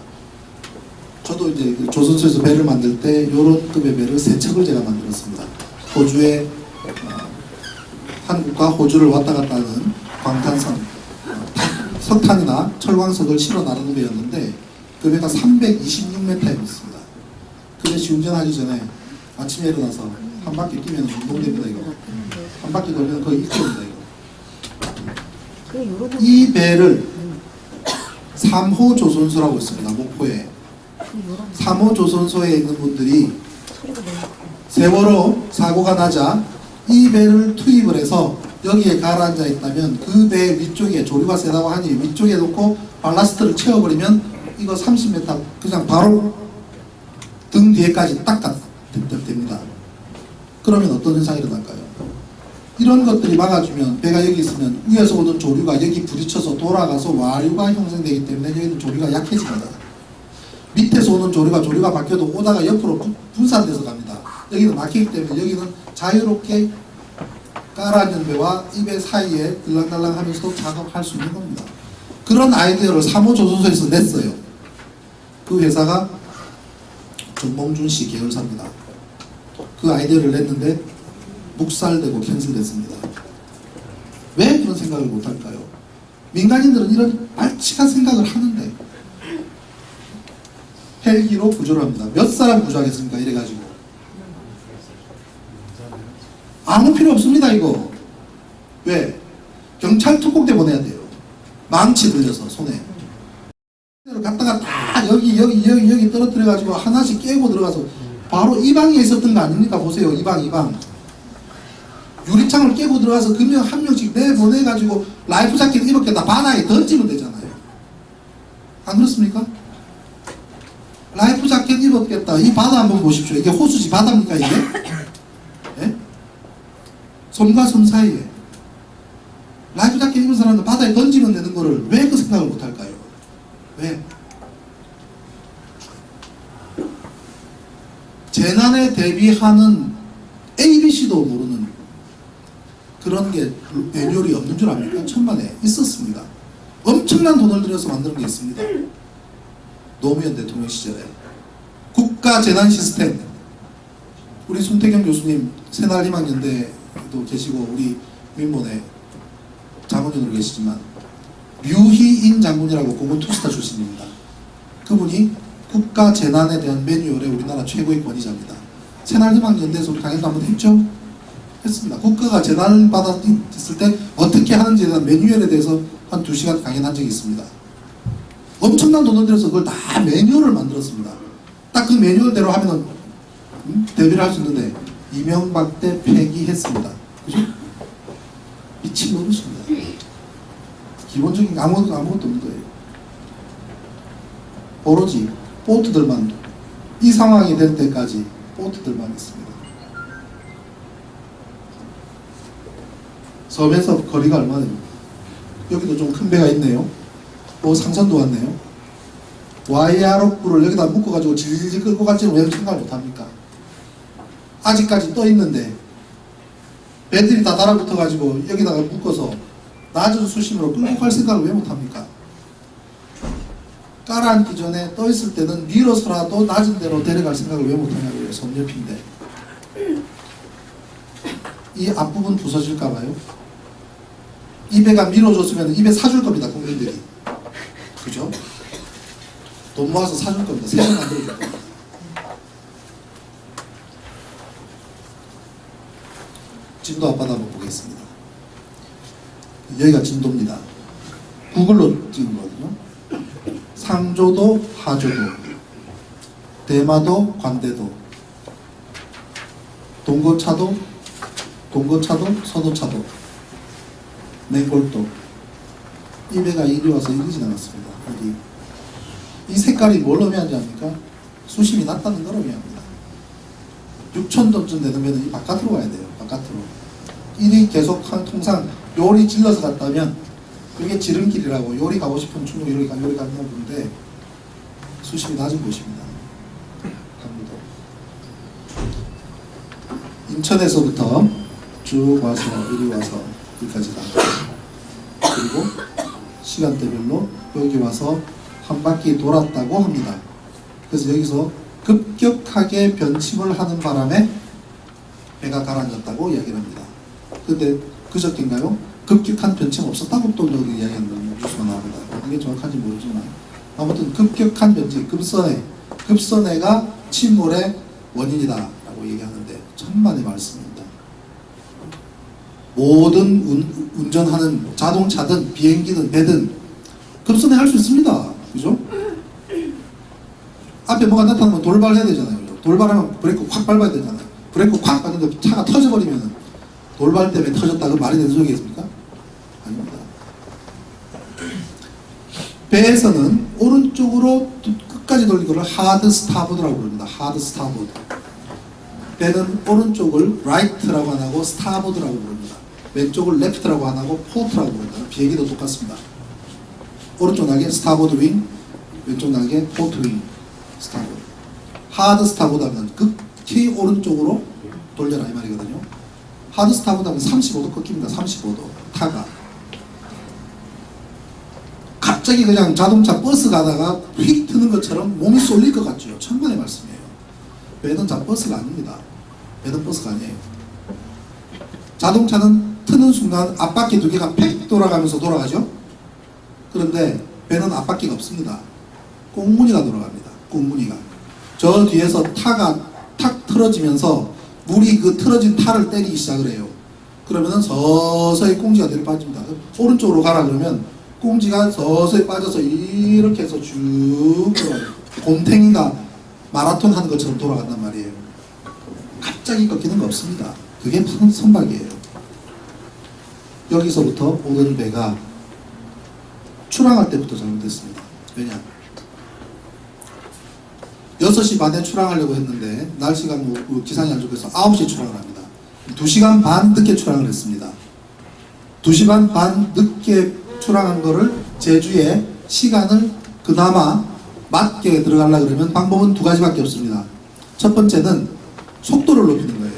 저도 이제 그 조선소에서 배를 만들 때 요런 급의 배를 3척을 제가 만들었습니다. 호주에 한국과 호주를 왔다 갔다 하는 광탄선 석탄이나 철광석을 실어 나르는 배였는데 그 배가 326m였습니다. 그 배 시운전하기 전에 아침에 일어나서 한 바퀴 뛰면 운동됩니다. 이거 한 바퀴 돌면 거의 1km입니다. 이거 이 배를 3호 조선소라고 있습니다. 목포에 3호 조선소에 있는 분들이 세월호 사고가 나자 이 배를 투입을 해서 여기에 가라앉아 있다면 그 배 위쪽에 조류가 세다고 하니 위쪽에 놓고 발라스트를 채워버리면 이거 30m 그냥 바로 등 뒤에까지 딱 됩니다. 그러면 어떤 현상이 일어날까요? 이런 것들이 막아주면 배가 여기 있으면 위에서 오던 조류가 여기 부딪혀서 돌아가서 와류가 형성되기 때문에 여기는 조류가 약해집니다. 밑에서 오는 조류가 바뀌어도 오다가 옆으로 분산돼서 갑니다. 여기는 막히기 때문에 여기는 자유롭게 가라앉은 배와 이 배 사이에 들락날락 하면서도 작업할 수 있는 겁니다. 그런 아이디어를 3호 조선소에서 냈어요. 그 회사가 정몽준 씨 계열사입니다. 그 아이디어를 냈는데 묵살되고 캔슬됐습니다. 왜 그런 생각을 못할까요? 민간인들은 이런 발칙한 생각을 하는데 헬기로 구조를 합니다. 몇 사람 구조하겠습니까? 이래가지고 아무 필요 없습니다. 이거 왜? 경찰 특공대 보내야 돼요. 망치 들려서 손에 갖다가 다 여기 떨어뜨려가지고 하나씩 깨고 들어가서 바로 이 방에 있었던 거 아닙니까? 보세요. 이 방 유리창을 깨고 들어가서 그 명 한 명씩 내보내가지고 라이프 자켓 입었겠다 바다에 던지면 되잖아요. 안 그렇습니까? 라이프 자켓 입었겠다. 이 바다 한번 보십시오. 이게 호수지 바다입니까 이게? 예? 섬과 섬 사이에 라이프 자켓 입은 사람은 바다에 던지면 되는 거를 왜 그 생각을 못할까요? 왜? 재난에 대비하는 ABC도 모르는 그런 게 매뉴얼이 없는 줄 압니까? 천만에 있었습니다. 엄청난 돈을 들여서 만드는 게 있습니다. 노무현 대통령 시절에 국가 재난 시스템, 우리 손태경 교수님 새날희망연대도 계시고 우리 민본에 자문위원으로 계시지만 류희인 장군이라고 고군 투스타 출신입니다. 그분이 국가 재난에 대한 매뉴얼의 우리나라 최고의 권위자입니다. 새날희망연대에서 우리 강의도 한번 했죠? 했습니다. 국가가 재난을 받았을 때 어떻게 하는지에 대한 매뉴얼에 대해서 한 2시간 강연한 적이 있습니다. 엄청난 돈을 들여서 그걸 다 매뉴얼을 만들었습니다. 딱 그 매뉴얼대로 하면은 대비를 할 수 있는데 이명박 때 폐기했습니다. 그죠? 미친 노릇입니다. 기본적인 아무것도 없는 거예요. 오로지 보트들만 이 상황이 될 때까지 보트들만 있습니다. 섬에서 거리가 얼마나 됩니까? 여기도 좀 큰 배가 있네요. 상선도 왔네요. 와이어로프를 여기다 묶어가지고 질질 끌고 갈지는 왜 생각을 못합니까? 아직까지 떠 있는데 배들이 다 달아붙어가지고 여기다가 묶어서 낮은 수심으로 끌고 갈 생각을 왜 못합니까? 깔아앉기 전에 떠 있을 때는 밀어서라도 낮은 데로 데려갈 생각을 왜 못하냐고요. 섬 옆인데 이 앞부분 부서질까봐요. 이 배가 밀어줬으면 이 배 사줄 겁니다. 국민들이. 그죠? 돈 모아서 사줄 겁니다. 새로 만들어줄 겁니다. 진도 앞바다 한번 보겠습니다. 여기가 진도입니다. 구글로 찍은 거거든요. 상조도, 하조도, 대마도, 관대도, 동거차도, 서도차도, 맹골도. 이 배가 이리 와서 이리 지나갔습니다. 여기. 이 색깔이 뭘 의미하지 않습니까? 수심이 낮다는 걸 의미합니다. 6,000톤쯤 되는 배는 이 바깥으로 가야 돼요. 바깥으로. 일이 계속 한 통상 요리 질러서 갔다면 그게 지름길이라고 요리 가고 싶은 충북 요리 가는 건데 수심이 낮은 곳입니다. 강부도. 인천에서부터 쭉 와서 이리 와서 여기까지 다. 그리고 시간대별로 여기 와서 한 바퀴 돌았다고 합니다. 그래서 여기서 급격하게 변침을 하는 바람에 배가 가라앉았다고 이야기를 합니다. 근데 그저께인가요? 급격한 변침 없었다고 또 여기 이야기하는 뉴스가 나옵니다. 이게 정확한지 모르지만 아무튼 급격한 변침, 급선해가 침몰의 원인이다 라고 얘기하는데 천만의 말씀입니다. 모든 운전하는 자동차든 비행기든 배든 급선회 할 수 있습니다. 그죠? 앞에 뭐가 나타나면 돌발해야 되잖아요. 돌발하면 브레이크 확 밟아야 되잖아요. 브레이크 확 밟는데 차가 터져버리면 돌발 때문에 터졌다고 말이 되는 소리겠습니까? 아닙니다. 배에서는 오른쪽으로 끝까지 돌린 것을 하드 스타보드라고 부릅니다. 하드 스타보드. 배는 오른쪽을 라이트라고 안 하고 스타보드라고 부릅니다. 왼쪽을 레프트라고 안 하고 포트라고 부릅니다. 비행기도 똑같습니다. 오른쪽 날개 스타보드 윙, 왼쪽 날개 포트 윙, 스타보드. 하드 스타보드 하면 극히 오른쪽으로 돌려라 이 말이거든요. 하드 스타보드 하면 35도 꺾입니다. 35도 타가. 갑자기 그냥 자동차 버스 가다가 휙 트는 것처럼 몸이 쏠릴 것 같죠. 천만의 말씀이에요. 배는 버스가 아닙니다. 배는 버스가 아니에요. 자동차는 트는 순간 앞바퀴 두 개가 팩 돌아가면서 돌아가죠. 그런데 배는 앞바퀴가 없습니다. 꽁무니가 돌아갑니다. 꽁무니가. 저 뒤에서 타가 탁 틀어지면서 물이 그 틀어진 타를 때리기 시작을 해요. 그러면은 서서히 꽁지가 내려 빠집니다. 오른쪽으로 가라 그러면 꽁지가 서서히 빠져서 이렇게 해서 쭉 돌아가요. 곰탱이가 마라톤 하는 것처럼 돌아간단 말이에요. 갑자기 꺾이는 거 없습니다. 그게 선박이에요. 여기서부터 오던 배가 출항할 때부터 잘못됐습니다. 왜냐? 6시 반에 출항하려고 했는데 날씨가 기상이 안 좋아서 9시에 출항을 합니다. 2시간 반 늦게 출항을 했습니다. 2시간 반 늦게 출항한 거를 제주에 시간을 그나마 맞게 들어가려고 그러면 방법은 두 가지밖에 없습니다. 첫 번째는 속도를 높이는 거예요.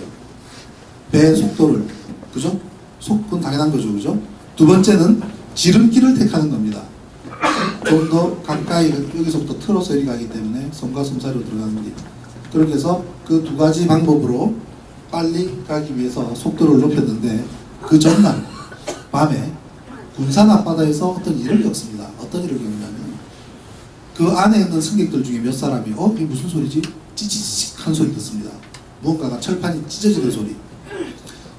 배의 속도를. 그죠? 속도는 당연한 거죠. 그죠? 두 번째는 지름길을 택하는 겁니다. 좀 더 가까이 여기서부터 틀어서 이리 가기 때문에 섬과 섬 사이로 들어가는 길. 그렇게 해서 그 두 가지 방법으로 빨리 가기 위해서 속도를 높였는데 그 전날 밤에 군산 앞바다에서 어떤 일을 겪습니다. 어떤 일을 겪냐면 그 안에 있는 승객들 중에 몇 사람이 이게 무슨 소리지? 찌찌찌직 한 소리 듣습니다. 무언가가 철판이 찢어지는 소리.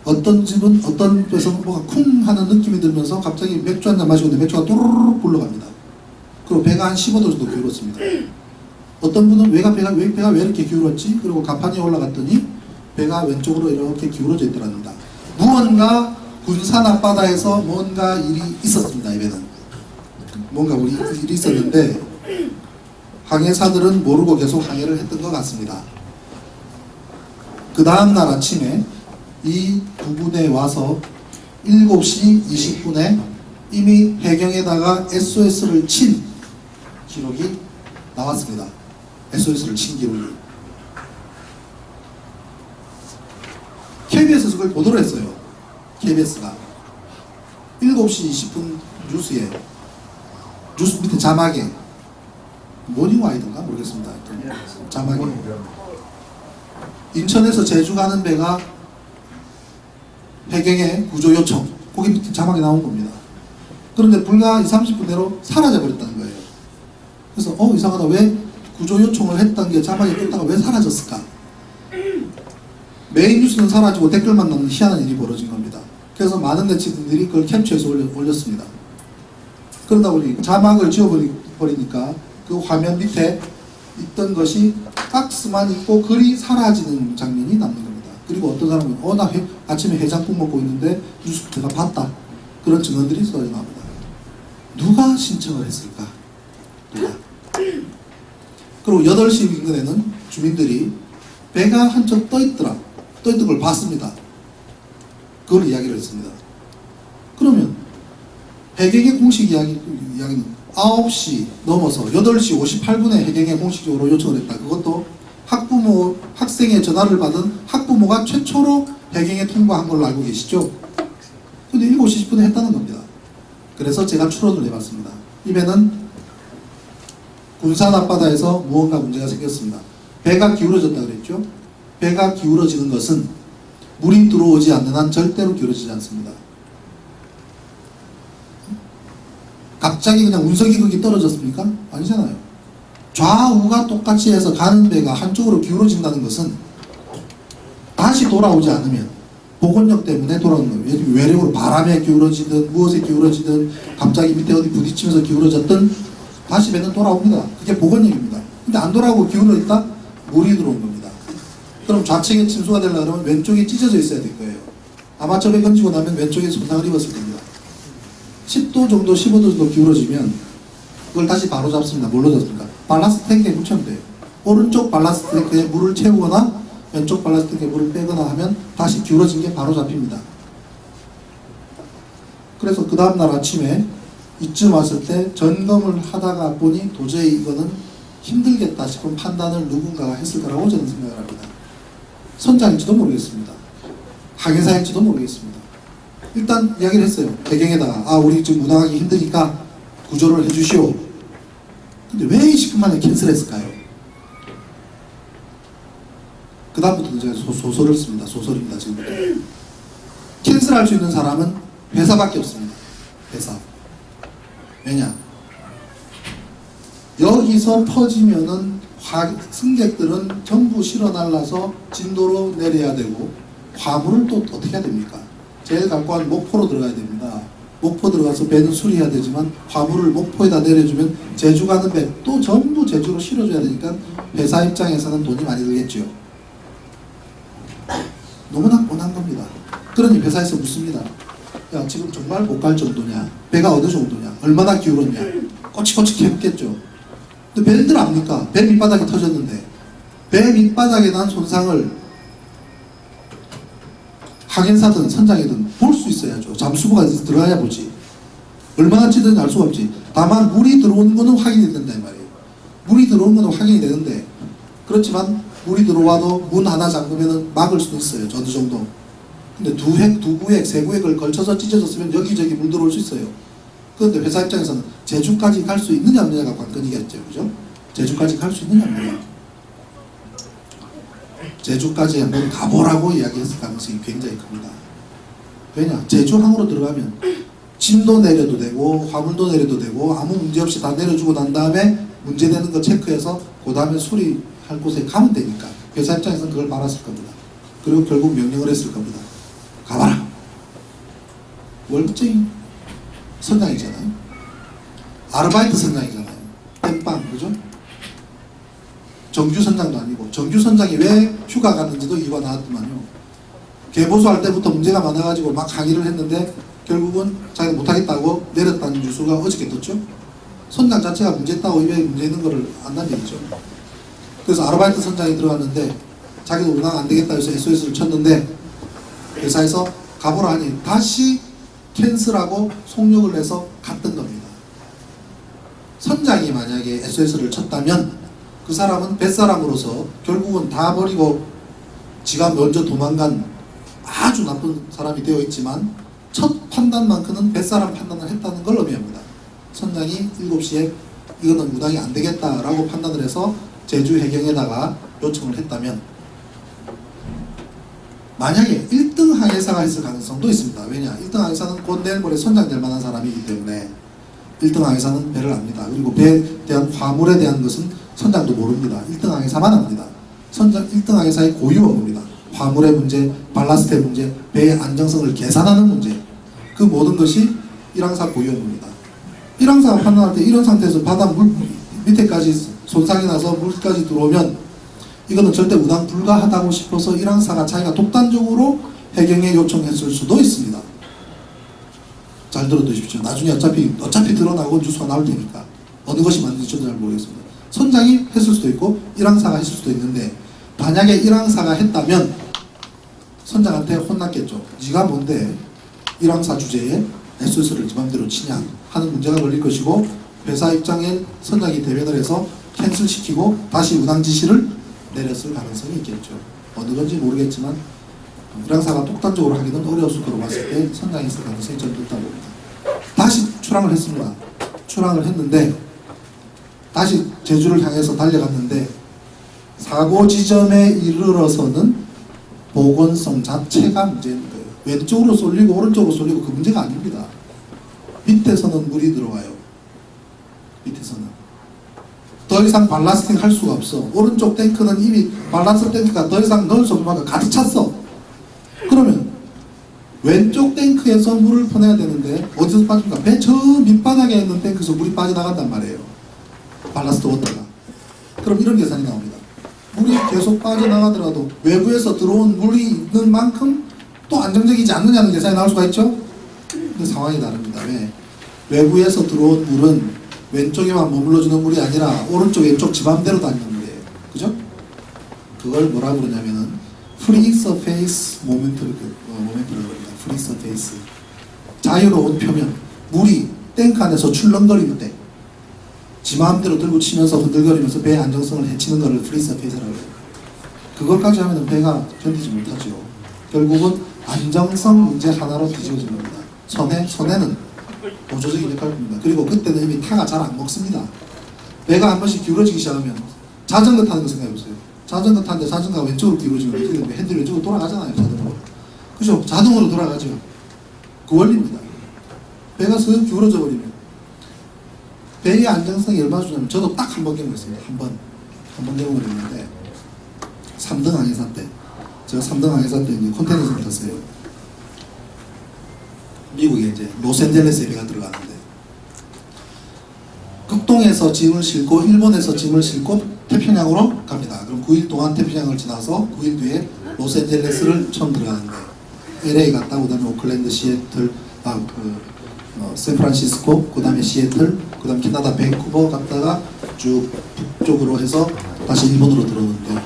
어떤 집은 어떤 데서 뭐가 쿵 하는 느낌이 들면서 갑자기 맥주 한잔 마시고 있는데 맥주가 또르르 굴러갑니다. 그리고 배가 한 15도 정도 기울었습니다. 어떤 분은 배가 왜 이렇게 기울었지? 그리고 갑판이 올라갔더니 배가 왼쪽으로 이렇게 기울어져 있더랍니다. 무언가 군산 앞바다에서 뭔가 일이 있었습니다. 이 배는 뭔가 일이 있었는데 항해사들은 모르고 계속 항해를 했던 것 같습니다. 그 다음날 아침에 이 부근에 와서 7시 20분에 이미 해경에다가 SOS를 친 기록이 나왔습니다. SOS를 친 기록이. KBS에서 그걸 보도를 했어요. KBS가 7시 20분 뉴스에 뉴스 밑에 자막에 모닝와이드인가 모르겠습니다. 자막에 인천에서 제주 가는 배가 해경에 구조 요청, 거기 밑에 자막이 나온 겁니다. 그런데 불과 20-30분 내로 사라져 버렸다는 거예요. 그래서 이상하다. 왜 구조 요청을 했던 게 자막에 떴다가 왜 사라졌을까? 메인 뉴스는 사라지고 댓글만 남는 희한한 일이 벌어진 겁니다. 그래서 많은 네티즌들이 그걸 캡처해서 올렸습니다. 그러다 보니 자막을 지워버리니까 그 화면 밑에 있던 것이 박스만 있고 글이 사라지는 장면이 남는 겁니다. 그리고 어떤 사람은 나 아침에 해장국 먹고 있는데 뉴스 내가 봤다. 그런 증언들이 쏟아져 나옵니다. 누가 신청을 했을까? 누가? 그리고 8시 인근에는 주민들이 배가 한쪽 떠있더라. 떠있던 걸 봤습니다. 그걸 이야기를 했습니다. 그러면 해경의 공식 이야기는 9시 넘어서 8시 58분에 해경에 공식적으로 요청을 했다. 그것도 학생의 전화를 받은 학부모가 최초로 해경에 통보한 걸로 알고 계시죠? 근데 7시 10분에 했다는 겁니다. 그래서 제가 추론을 해봤습니다. 이 배는 군산 앞바다에서 무언가 문제가 생겼습니다. 배가 기울어졌다 그랬죠? 배가 기울어지는 것은 물이 들어오지 않는 한 절대로 기울어지지 않습니다. 갑자기 그냥 운석이 거기 떨어졌습니까? 아니잖아요. 좌우가 똑같이 해서 가는 배가 한쪽으로 기울어진다는 것은 다시 돌아오지 않으면 복원력 때문에 돌아오는 거예요. 외력으로 바람에 기울어지든 무엇에 기울어지든 갑자기 밑에 어디 부딪히면서 기울어졌든 다시 배는 돌아옵니다. 그게 복원력입니다. 근데 안 돌아오고 기울어 있다? 물이 들어온 겁니다. 그럼 좌측에 침수가 되려면 그러면 왼쪽이 찢어져 있어야 될 거예요. 아마 저배 건지고 나면 왼쪽에 손상을 입었을 겁니다. 10도 정도, 15도 정도 기울어지면 그걸 다시 바로 잡습니다. 뭘로 잡습니까? 발라스트 탱크에 붙이면 돼요. 오른쪽 발라스트 탱크에 물을 채우거나 왼쪽 발라스트 탱크에 물을 빼거나 하면 다시 기울어진 게 바로 잡힙니다. 그래서 그 다음날 아침에 이쯤 왔을 때 점검을 하다가 보니 도저히 이거는 힘들겠다 싶은 판단을 누군가가 했을 거라고 저는 생각을 합니다. 선장일지도 모르겠습니다. 항해사일지도 모르겠습니다. 일단 이야기를 했어요. 배경에다가 우리 지금 운항하기 힘드니까 구조를 해주시오. 근데 왜 20분 만에 캔슬했을까요? 그 다음부터는 제가 소설을 씁니다. 소설입니다. 지금부터. 캔슬할 수 있는 사람은 회사밖에 없습니다. 회사. 왜냐? 여기서 퍼지면은 승객들은 전부 실어 날라서 진도로 내려야 되고 화물을 또 어떻게 해야 됩니까? 제일 가까운 목포로 들어가야 됩니다. 목포 들어가서 배는 수리해야 되지만 화물을 목포에다 내려주면 제주 가는 배 또 전부 제주로 실어줘야 되니까 회사 입장에서는 돈이 많이 들겠죠. 너무나 뻔한 겁니다. 그러니 회사에서 묻습니다. 야, 지금 정말 못 갈 정도냐? 배가 어느 정도냐? 얼마나 기울었냐? 꼬치꼬치 해봤겠죠. 근데 배들 압니까? 배 밑바닥이 터졌는데 배 밑바닥에 난 손상을 항해사든 선장이든 볼 수 있어야죠. 잠수부가 들어가야 보지. 얼마나 찌든지 알 수가 없지. 다만 물이 들어오는 거는 확인이 된다 이 말이에요. 물이 들어오는 거는 확인이 되는데 그렇지만 물이 들어와도 문 하나 잠그면 막을 수도 있어요. 어느 정도. 근데 두 구획, 세 구획을 걸쳐서 찢어졌으면 여기저기 물 들어올 수 있어요. 그런데 회사 입장에서는 제주까지 갈 수 있느냐 없느냐가 관건이겠죠. 그죠? 제주까지 갈 수 있느냐 없느냐. 제주까지 한번 가보라고 이야기했을 가능성이 굉장히 큽니다. 왜냐? 제주항으로 들어가면 짐도 내려도 되고 화물도 내려도 되고 아무 문제 없이 다 내려주고 난 다음에 문제되는 거 체크해서 그 다음에 수리할 곳에 가면 되니까 회사 입장에서는 그걸 바랐을 겁니다. 그리고 결국 명령을 했을 겁니다. 가봐라. 월급쟁이 선장이잖아요. 아르바이트 선장이잖아요. 땜빵, 그죠? 정규 선장도 아니고 정규 선장이 왜 휴가 갔는지도 이유가 나왔더만요. 개보수할 때부터 문제가 많아가지고 막 항의를 했는데 결국은 자기가 못하겠다고 내렸다는 뉴스가 어저께 떴죠. 선장 자체가 문제 있다고 입에 문제 있는 거를 안단 얘기죠. 그래서 아르바이트 선장이 들어갔는데 자기도 운항 안 되겠다 해서 SOS를 쳤는데 회사에서 가보라 하니 다시 캔슬하고 속력을 내서 갔던 겁니다. 선장이 만약에 SOS를 쳤다면 그 사람은 뱃사람으로서 결국은 다 버리고 지가 먼저 도망간 아주 나쁜 사람이 되어 있지만 첫 판단만큼은 뱃사람 판단을 했다는 걸 의미합니다. 선장이 7시에 이거는 운항이 안 되겠다라고 판단을 해서 제주 해경에다가 요청을 했다면 만약에 1등 항해사가 했을 가능성도 있습니다. 왜냐? 1등 항해사는 곧 내일 모레 선장 될 만한 사람이기 때문에 1등 항해사는 배를 압니다. 그리고 배에 대한 화물에 대한 것은 선장도 모릅니다. 1등 항해사만 압니다. 선장 1등 항해사의 고유 업무입니다. 화물의 문제, 발라스트의 문제, 배의 안정성을 계산하는 문제, 그 모든 것이 일항사 고유 업무입니다. 일항사가 판단할 때 이런 상태에서 바다 물 밑에까지 손상이 나서 물까지 들어오면 이거는 절대 운항 불가하다고 싶어서 일항사가 자기가 독단적으로 해경에 요청했을 수도 있습니다. 잘 들어두십시오. 나중에 어차피 드러나고 뉴스가 나올 테니까 어느 것이 맞는지 저도 잘 모르겠습니다. 선장이 했을 수도 있고 일항사가 했을 수도 있는데, 만약에 일항사가 했다면 선장한테 혼났겠죠. 네가 뭔데 일항사 주제에 SOS를 네 맘대로 치냐 하는 문제가 걸릴 것이고, 회사 입장에 선장이 대변을 해서 캔슬시키고 다시 운항 지시를 내렸을 가능성이 있겠죠. 어느 건지 모르겠지만 일항사가 독단적으로 하기는 어려웠을 거로 봤을 때 선장이 있을 가능성이 좀 높다고 봅니다. 다시 출항을 했습니다. 출항을 했는데 다시 제주를 향해서 달려갔는데 사고 지점에 이르러서는 보건성 자체가 문제인 거예요. 왼쪽으로 쏠리고 오른쪽으로 쏠리고 그 문제가 아닙니다. 밑에서는 물이 들어와요. 밑에서는 더 이상 발라스팅 할 수가 없어. 오른쪽 탱크는 이미 발라스트 탱크가 더 이상 넣을 수 없을 만큼 가득 찼어. 그러면 왼쪽 탱크에서 물을 퍼내야 되는데 어디서 빠집니까? 배 저 밑바닥에 있는 탱크에서 물이 빠져나간단 말이에요. 발라스트 워터가. 그럼 이런 계산이 나옵니다. 물이 계속 빠져나가더라도 외부에서 들어온 물이 있는 만큼 또 안정적이지 않느냐는 계산이 나올 수가 있죠. 근데 상황이 다릅니다. 왜? 외부에서 들어온 물은 왼쪽에만 머물러주는 물이 아니라 오른쪽 왼쪽 지 맘대로 다니는 물이에요. 그죠? 그걸 뭐라 그러냐면은 프리 서페이스 모멘트를 그럽니다. 프리 서페이스, 자유로운 표면. 물이 탱크 안에서 출렁거리는 때 지 마음대로 들고 치면서 흔들거리면서 배의 안정성을 해치는 것을 프리 서페이스라고 해요. 그것까지 하면 배가 견디지 못하죠. 결국은 안정성 문제 하나로 뒤집어진 겁니다. 선에는 보조적인 역할을 합니다. 그리고 그때는 이미 타가 잘 안 먹습니다. 배가 한 번씩 기울어지기 시작하면 자전거 타는 거 생각해보세요. 자전거 타는데 자전거가 왼쪽으로 기울어지면 어떻게 됩니까? 핸들이 왼쪽으로 돌아가잖아요. 자동으로. 그죠? 자동으로 돌아가죠. 그 원리입니다. 배가 슥 기울어져 버리면 배의 안정성이 얼마나 중요하면, 저도 딱 한 번 경험했습니다. 한 번 경험을 했는데 3등 항해사 때, 제가 3등 항해사 때 이제 컨테이너선을 탔어요. 미국에 이제 로스앤젤레스에 배가 들어가는데 극동에서 짐을 싣고 일본에서 짐을 싣고 태평양으로 갑니다. 그럼 9일 동안 태평양을 지나서 9일 뒤에 로스앤젤레스를 처음 들어가는데, LA 갔다 그다음에 오클랜드, 시애틀, 샌프란시스코, 그 다음에 시애틀, 그 다음 캐나다 밴쿠버 갔다가 쭉 북쪽으로 해서 다시 일본으로 들어오는데,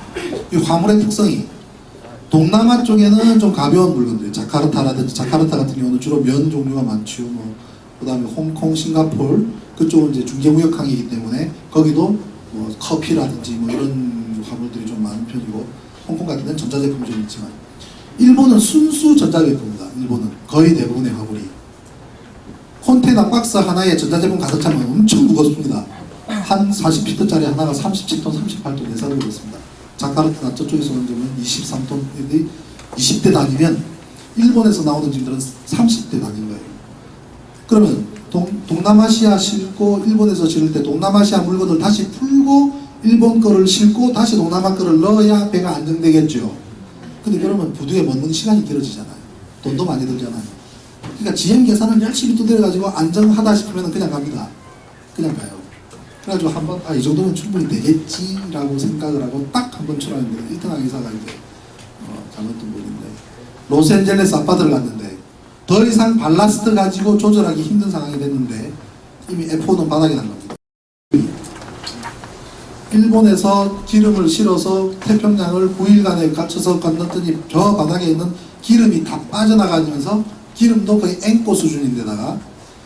이 화물의 특성이 동남아 쪽에는 좀 가벼운 물건들, 자카르타라든지, 자카르타 같은 경우는 주로 면 종류가 많죠. 그 다음에 홍콩, 싱가포르, 그쪽은 이제 중개무역항이기 때문에 거기도 뭐 커피라든지 뭐 이런 화물들이 좀 많은 편이고, 홍콩 같은 데는 전자제품이 좀 있지만, 일본은 순수 전자제품입니다. 일본은 거의 대부분의 화물이 컨테이너 박스 하나에 전자제품 가득 차면 엄청 무겁습니다. 한 40피트짜리 하나가 37톤, 38톤 예상으로 있습니다. 자카르타나 저쪽에서 오는 점은 23톤, 20대 단위면 일본에서 나오는 짐들은 30대 단위인 거예요. 그러면 동남아시아 싣고 일본에서 실을 때 동남아시아 물건을 다시 풀고 일본 거를 싣고 다시 동남아 거를 넣어야 배가 안정되겠죠. 근데 그러면 부두에 머무는 시간이 길어지잖아요. 돈도 많이 들잖아요. 그러니까 GM 계산을 열심히 두드려가지고 안정하다 싶으면 그냥 갑니다. 그냥 가요. 그래가지고 한번 이 정도면 충분히 되겠지라고 생각을 하고 딱 한 번 출항했는데, 1등 항해사가 이제 잘못된 분인데 로스앤젤레스 아파트를 갔는데 더 이상 발라스트 가지고 조절하기 힘든 상황이 됐는데 이미 F4는 바닥에 난 겁니다. 일본에서 기름을 실어서 태평양을 9일간에 갇혀서 건넜더니 저 바닥에 있는 기름이 다 빠져나가면서 기름도 거의 앵꼬 수준인데다가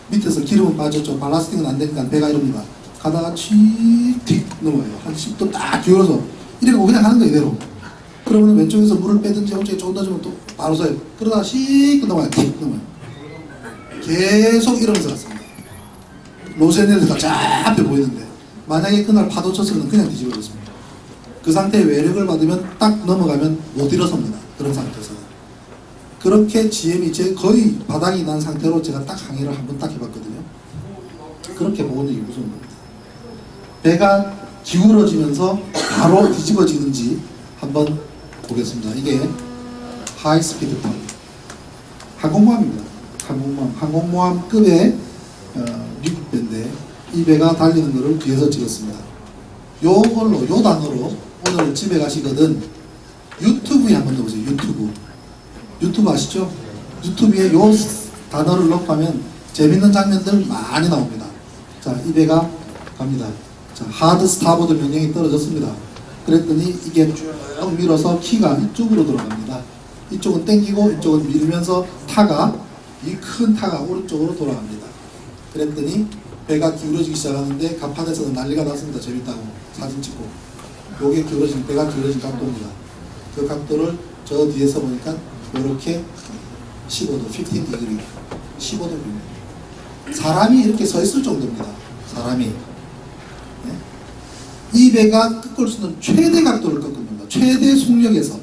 밑에서 기름은 빠졌죠. 발라스팅은 안 되니까 배가 이럽니다. 가다가 칙 넘어요. 한 10도 딱 기울어서 이래고 그냥 가는 거예요. 이대로. 그러면 왼쪽에서 물을 빼든지 오른쪽에 조금 더 주면 또 바로 서요. 그러다가 씩 넘어요. 틱 넘어요. 계속 이러면서 갔습니다. 로스앤젤레스가 쫙 앞에 보이는데 만약에 그날 파도 쳤으면 그냥 뒤집어졌습니다. 그 상태에 외력을 받으면 딱 넘어가면 못 일어섭니다. 그런 상태에서는. 그렇게 GM이 거의 바닥이 난 상태로 제가 딱 항해를 한번 딱 해봤거든요. 그렇게 보는 게 무서운 겁니다. 배가 기울어지면서 바로 뒤집어지는지 한번 보겠습니다. 이게 하이스피드 턴. 항공모함입니다. 항공모함급의 미국 배인데 이 배가 달리는 것을 뒤에서 찍었습니다. 요걸로, 요 단어로 오늘 집에 가시거든 유튜브에 한번 넣어보세요. 유튜브 아시죠? 유튜브에 요 단어를 넣고 하면 재밌는 장면들 많이 나옵니다. 자, 이 배가 갑니다. 자, 하드 스타보드 명령이 떨어졌습니다. 그랬더니 이게 쭉 밀어서 키가 이쪽으로 들어갑니다. 이쪽은 당기고 이쪽은 밀면서 타가, 이 큰 타가 오른쪽으로 돌아갑니다. 그랬더니 배가 기울어지기 시작하는데 간판에서는 난리가 났습니다. 재밌다고 사진 찍고. 요게 기울어진, 배가 기울어진 각도입니다. 그 각도를 저 뒤에서 보니까 이렇게 15도, 15디그리, 15도입니다. 사람이 이렇게 서 있을 정도입니다. 사람이. 네? 이 배가 꺾을 수 있는 최대 각도를 꺾은 겁니다. 최대 속력에서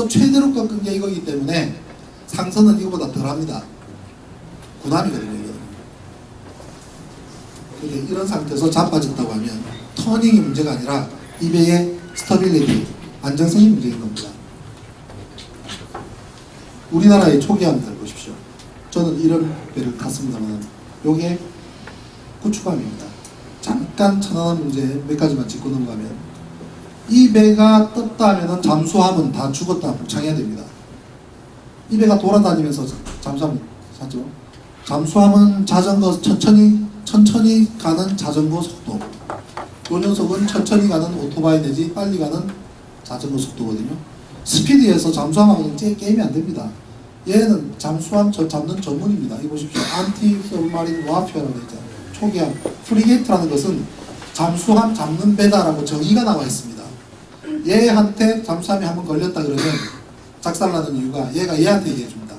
최대로 꺾은 게 이거기 때문에 상선은 이거보다 덜합니다. 군함이거든요. 이거는. 이런 상태에서 자빠졌다고 하면 터닝이 문제가 아니라 이 배의 스터빌리티, 안정성이 문제인 겁니다. 우리나라의 초기함들 보십시오. 저는 이런 배를 탔습니다만 요게 구축함입니다. 잠깐 천안함 문제 몇 가지만 짚고 넘어가면 이 배가 떴다 하면은 잠수함은 다 죽었다 복창해야 됩니다. 이 배가 돌아다니면서 잠수함 사죠. 잠수함은 자전거 천천히 가는 자전거 속도. 요 녀석은 천천히 가는 오토바이 내지 빨리 가는 자전거 속도거든요. 스피드에서 잠수함하고는 게임이 안 됩니다. 얘는 잠수함 잡는 전문입니다. 이거 보십시오. 안티 서브마린 와피어라고 있잖아요. 초기함. 프리게이트라는 것은 잠수함 잡는 배다라고 정의가 나와 있습니다. 얘한테 잠수함이 한번 걸렸다 그러면 작살나는 이유가 얘가 얘한테 얘기해줍니다.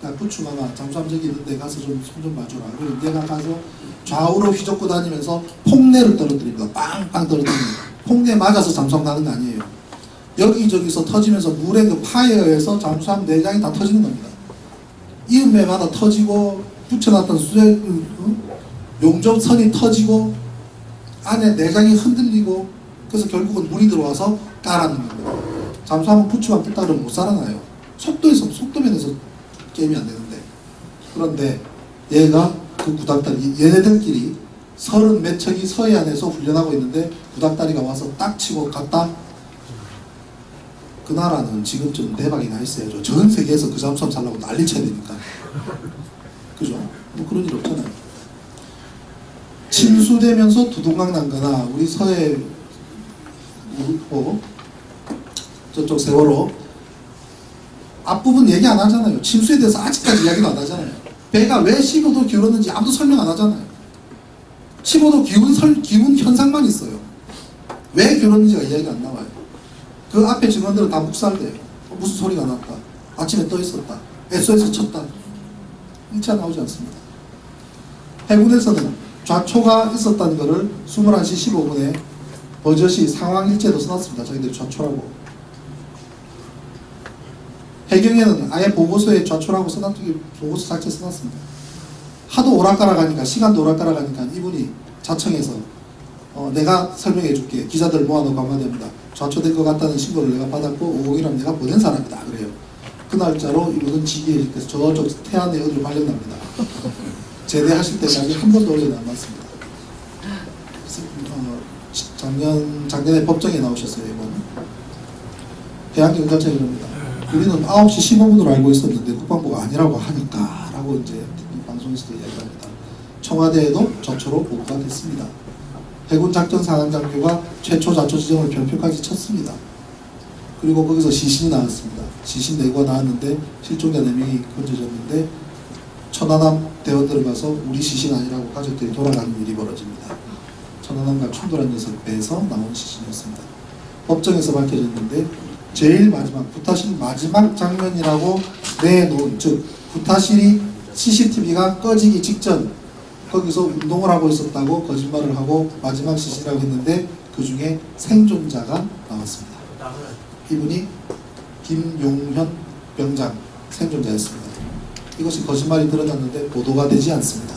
야, 구충아가 잠수함 저기 있는데 가서 좀 손 좀 봐줘라. 그리고 내가 가서 좌우로 휘젓고 다니면서 폭내를 떨어뜨립니다. 빵빵 떨어뜨립니다. 폭내 맞아서 잠수함 가는 거 아니에요. 여기저기서 터지면서 물의 그 파에 의해서 잠수함 내장이 다 터지는 겁니다. 이음매마다 터지고 붙여놨던 용접선이 터지고 안에 내장이 흔들리고 그래서 결국은 물이 들어와서 깔아놓는 겁니다. 잠수함은 부츠만 붙다 그러면 못 살아나요. 속도면에서 게임이 안 되는데. 그런데 얘가 그 구닥다리, 얘네들끼리 30몇 척이 서해안에서 훈련하고 있는데 구닥다리가 와서 딱 치고 갔다. 그 나라는 지금쯤 대박이 나 있어야죠. 전 세계에서 그 잠수함 살라고 난리 쳐야 되니까. 그죠? 뭐 그런 일 없잖아요. 침수되면서 두둥강 난 거나 우리 서해 저쪽 세월호 앞부분 얘기 안 하잖아요. 침수에 대해서 아직까지 이야기도 안 하잖아요. 배가 왜 15도 기울었는지 아무도 설명 안 하잖아요. 15도 기운 현상만 있어요. 왜 기울었는지가 이야기가 안 나와요. 그 앞에 증언들은 다 묵살돼요. 무슨 소리가 났다. 아침에 떠 있었다. SOS 쳤다. 일차 나오지 않습니다. 해군에서는 좌초가 있었다는 것을 21시 15분에 버젓이 상황일지에도 써놨습니다. 자기들이 좌초라고. 해경에는 아예 보고서에 좌초라고 써놨기 보고서 자체 써놨습니다. 하도 오락가락하니까 시간도 오락가락하니까 이분이 자청해서 내가 설명해 줄게. 기자들 모아놓고 한마디합니다. 좌초될 것 같다는 신고를 내가 받았고 501은 내가 보낸 사람이다. 그래요. 그 날짜로 이분은 지기해서 저쪽 태안에 어디로 발령납니다. 제대하실 때까지 한 번도 올려는 안 맞습니다. 작년에 법정에 나오셨어요. 이번 대한경찰청이 이럽니다. 우리는 9시 15분으로 알고 있었는데 국방부가 아니라고 하니까 라고 이제 방송에서도 이야기합니다. 청와대에도 좌초로 보고가 됐습니다. 해군 작전 상황장교가 최초 좌초 지정을 별표까지 쳤습니다. 그리고 거기서 시신이 나왔습니다. 시신 내고가 나왔는데 실종자 4명이 건져졌는데 천안함 대원 들어가서 우리 시신 아니라고 가족들이 돌아가는 일이 벌어집니다. 천안함과 충돌한 녀석 배에서 나온 시신이었습니다. 법정에서 밝혀졌는데 제일 마지막 구타실 마지막 장면이라고 내놓은, 즉 구타실이 CCTV가 꺼지기 직전 거기서 운동을 하고 있었다고 거짓말을 하고 마지막 시신이라고 했는데 그 중에 생존자가 나왔습니다. 이분이 김용현 병장 생존자였습니다. 이것이 거짓말이 드러났는데 보도가 되지 않습니다.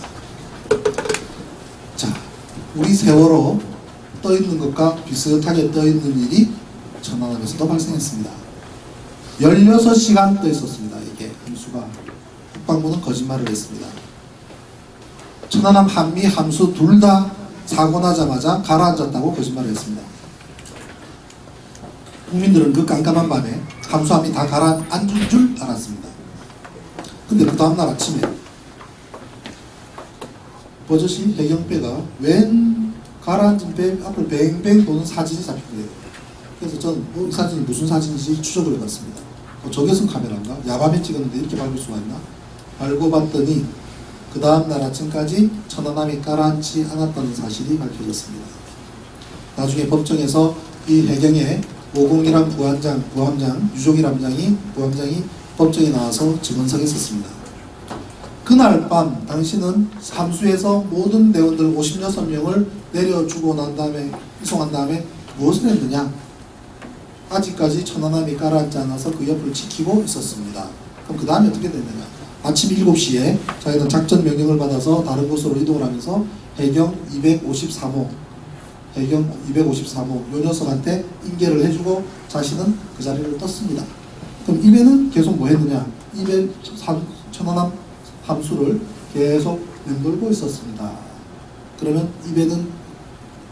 자, 우리 세월호 떠있는 것과 비슷하게 떠있는 일이 천안함에서도 발생했습니다. 16시간 떠 있었습니다. 이게 함수가. 국방부는 거짓말을 했습니다. 천안함 한미 함수 둘 다 사고 나자마자 가라앉았다고 거짓말을 했습니다. 국민들은 그 깜깜한 밤에 함수함이 다 가라앉은 줄 알았습니다. 근데 그 다음날 아침에 버젓이 해경배가 웬 가라앉은 배 앞을 뱅뱅 도는 사진이 잡혔대요. 그래서 저는 이 사진이 무슨 사진인지 추적을 해봤습니다. 적외선 카메라인가? 야밤에 찍었는데 이렇게 밝을 수가 있나? 알고 봤더니 그 다음날 아침까지 천안함이 가라앉지 않았다는 사실이 밝혀졌습니다. 나중에 법정에서 이 해경의 오공이란 부함장, 유종일 부함장이 법정에 나와서 증언서에 썼습니다. 그날 밤 당신은 함수에서 모든 대원들 56명을 내려주고 난 다음에 이송한 다음에 무엇을 했느냐? 아직까지 천안함이 가라앉지 않아서 그 옆을 지키고 있었습니다. 그럼 그 다음에 어떻게 됐느냐? 아침 7시에 자기는 작전 명령을 받아서 다른 곳으로 이동을 하면서 해경 253호 요 녀석한테 인계를 해주고 자신은 그 자리를 떴습니다. 그럼 이 배는 계속 뭐 했느냐? 이 배 천안함 함수를 계속 맴돌고 있었습니다. 그러면 이 배는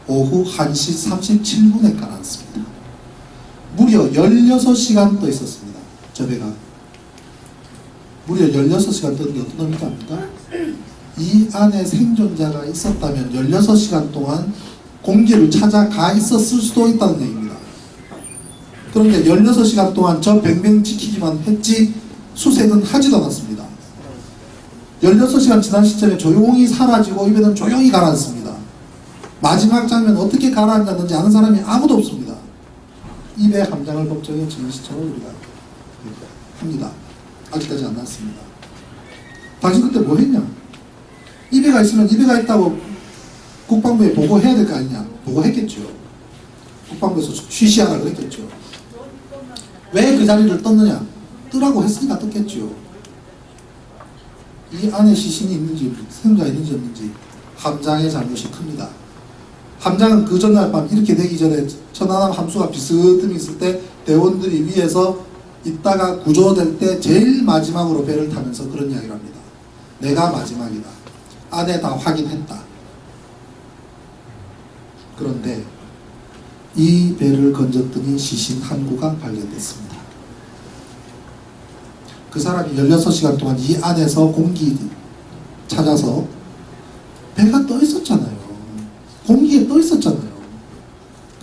오후 1시 37분에 가라앉습니다. 무려 16시간 떠 있었습니다. 저 배가. 무려 16시간 떠는 게 어떤 의미가 합니까? 이 안에 생존자가 있었다면 16시간 동안 공기를 찾아가 있었을 수도 있다는 얘기입니다. 그런데 16시간 동안 저 뱅뱅 지키기만 했지 수색은 하지도 않았습니다. 16시간 지난 시점에 조용히 사라지고 이 배는 조용히 가라앉습니다. 마지막 장면 어떻게 가라앉았는지 아는 사람이 아무도 없습니다. 이 배 함장을 법정에 증인시청을 우리가 합니다. 아직까지 안 났습니다. 당신 그때 뭐 했냐? 이 배가 있으면 이 배가 있다고 국방부에 보고해야 될 거 아니냐? 보고했겠죠. 국방부에서 쉬시하라 그랬겠죠. 왜 그 자리를 떴느냐? 뜨라고 했으니까 떴겠죠. 이 안에 시신이 있는지 생존자가 있는지 없는지 함장의 잘못이 큽니다. 함장은 그 전날 밤 이렇게 되기 전에 천안함 함수가 비스듬히 있을 때 대원들이 위에서 있다가 구조될 때 제일 마지막으로 배를 타면서 그런 이야기를 합니다. 내가 마지막이다. 안에 다 확인했다. 그런데 이 배를 건졌더니 시신 한 구가 발견됐습니다. 그 사람이 16시간 동안 이 안에서 공기 찾아서 배가 떠 있었잖아요. 공기에 떠 있었잖아요.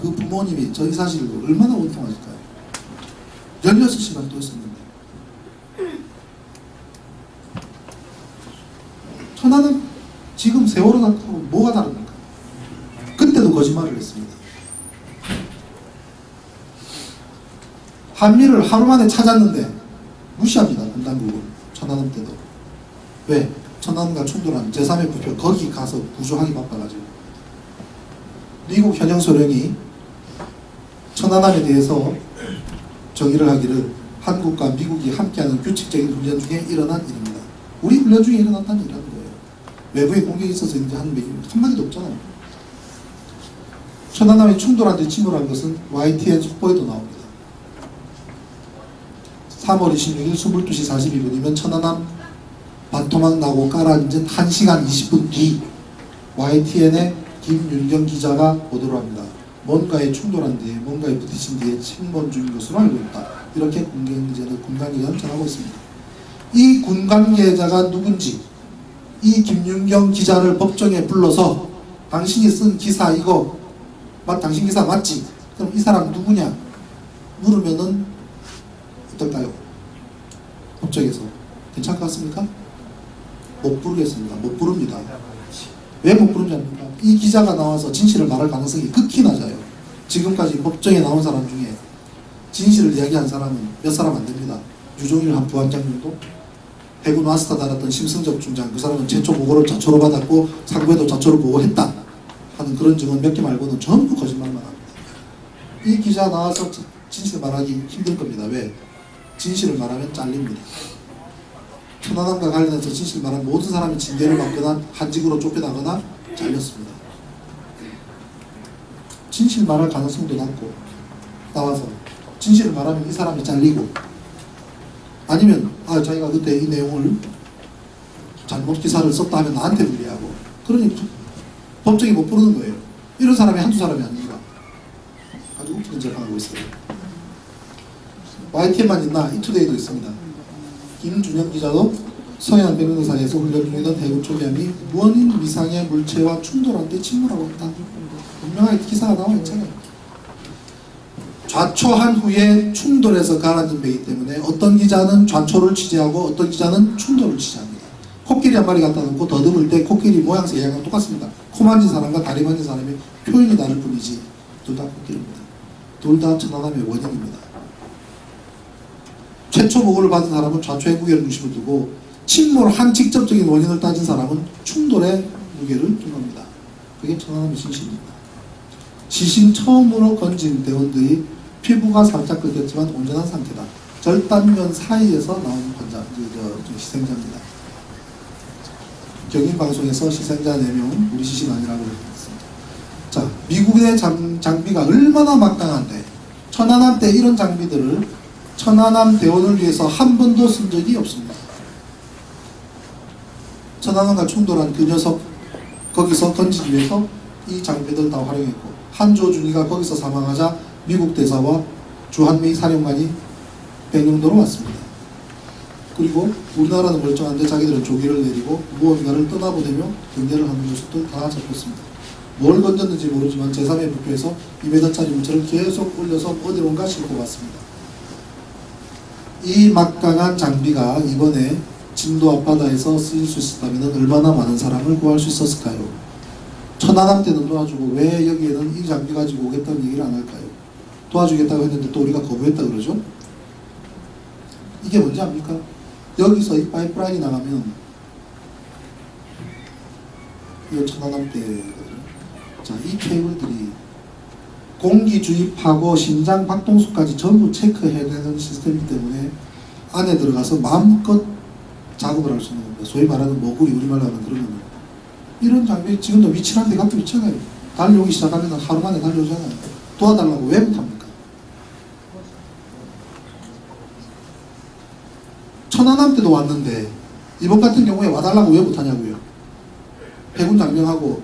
그 부모님이 저 이 사실을 얼마나 원통하실까요? 16시간 떠 있었는데. 천안은 지금 세월호 사태하고 뭐가 다릅니까? 그때도 거짓말을 했습니다. 한미를 하루 만에 찾았는데 무시합니다. 군당국은 천안함 때도. 왜? 천안함과 충돌한 제3의 부표 거기 가서 구조하기 바빠가지고 미국 현영소령이 천안함에 대해서 정의를 하기를 한국과 미국이 함께하는 규칙적인 훈련 중에 일어난 일입니다. 우리 훈련 중에 일어났다는 일이라는 거예요. 외부에 공격이 있어서 이제 한마디도 없잖아요. 천안함에 충돌한 뒤 침몰한 것은 YTN 속보에도 나옵니다. 3월 26일 22시 42분이면 천안함 반토막 나고 가라앉은 1시간 20분 뒤 YTN의 김윤경 기자가 보도를 합니다. 뭔가에 충돌한 뒤에 뭔가에 부딪힌 뒤에 침몰 중인 것으로 알고 있다. 이렇게 군관계자는 전하고 있습니다. 이 군관계자가 누군지 이 김윤경 기자를 법정에 불러서 당신이 쓴 기사 이거 당신 기사 맞지? 그럼 이 사람 누구냐? 물으면은 어떨까요? 법정에서 괜찮을 것 같습니까? 못 부르겠습니다. 못 부릅니다. 왜 못 부른지 압니까? 이 기자가 나와서 진실을 말할 가능성이 극히 낮아요. 지금까지 법정에 나온 사람 중에 진실을 이야기한 사람은 몇 사람 안 됩니다. 유종일 한 부함장 정도? 해군 마스터 달았던 심승적 중장, 그 사람은 최초 보고를 자초로 받았고 상부에도 자초로 보고했다 하는 그런 증언 몇 개 말고는 전부 거짓말만 합니다. 이 기자 나와서 진실을 말하기 힘들 겁니다. 왜? 진실을 말하면 잘립니다. 천안함과 관련해서 진실을 말하면 모든 사람이 징계를 받거나 한직으로 쫓겨나거나 잘렸습니다. 진실 말할 가능성도 낮고 나와서 진실을 말하면 이 사람이 잘리고 아니면 자기가 그때 이 내용을 잘못 기사를 썼다 하면 나한테 불리하고, 그러니 법정에 못 부르는 거예요. 이런 사람이 한두 사람이 아닙니다. 아주 웃기는 재판하고 있어요. YTN만 있나? 이투데이도 있습니다. 김준현 기자도 서해안 백령도상에서 훈련 중이던 해군 초기함이 원인 미상의 물체와 충돌한 데 침몰하고 있다. 분명하게 기사가 나와 있잖아요. 좌초한 후에 충돌해서 가라앉은 배이기 때문에 어떤 기자는 좌초를 취재하고 어떤 기자는 충돌을 취재합니다. 코끼리 한 마리 갖다 놓고 더듬을 때 코끼리 모양새 이야기가 똑같습니다. 코 만진 사람과 다리 만진 사람의 표현이 다를 뿐이지 둘 다 코끼리입니다. 둘 다 천안함의 원인입니다. 최초 보고를 받은 사람은 좌초의 무게를 중심을 두고 침몰한 직접적인 원인을 따진 사람은 충돌의 무게를 둔 겁니다. 그게 천안함의 진실입니다. 지신 처음으로 건진 대원들이 피부가 살짝 긁혔지만 온전한 상태다. 절단면 사이에서 나온 희생자입니다. 경인방송에서 희생자 4명 우리 시신 아니라고 했습니다. 자, 미국의 장비가 얼마나 막강한데 천안함 때 이런 장비들을 천안함 대원을 위해서 한 번도 쓴 적이 없습니다. 천안함과 충돌한 그 녀석 거기서 건지기 위해서 이 장비들 다 활용했고, 한조 준이가 거기서 사망하자 미국 대사와 주한미 사령관이 백령도로 왔습니다. 그리고 우리나라는 멀쩡한데 자기들은 조기를 내리고 무언가를 떠나보내며 경계를 하는 모습들 다 잡혔습니다. 뭘 건졌는지 모르지만 제3의 부표에서 2m짜리 물체를 계속 올려서 어디론가 싣고 갔습니다. 이 막강한 장비가 이번에 진도 앞바다에서 쓰일 수 있었다면 얼마나 많은 사람을 구할 수 있었을까요? 천안함 때는 도와주고 왜 여기에는 이 장비 가지고 오겠다는 얘기를 안 할까요? 도와주겠다고 했는데 또 우리가 거부했다 그러죠? 이게 뭔지 압니까? 여기서 이 파이프라인이 나가면 이거 천안함 때거든요. 자, 이 케이블들이 공기 주입하고 심장 박동수까지 전부 체크해야 되는 시스템이기 때문에 안에 들어가서 마음껏 작업을 할 수 있는 겁니다. 소위 말하는 모구리, 우리말로 하면 그러면 이런 장비 지금도 위치한 데 갖고 있잖아요. 달려오기 시작하면 하루 만에 달려오잖아요. 도와달라고 왜 못합니까? 천안함 때도 왔는데 이번 같은 경우에 와달라고 왜 못하냐고요. 해군 장병하고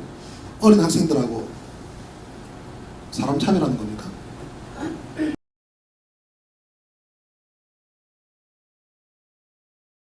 어린 학생들하고 사람 차별하는 겁니다.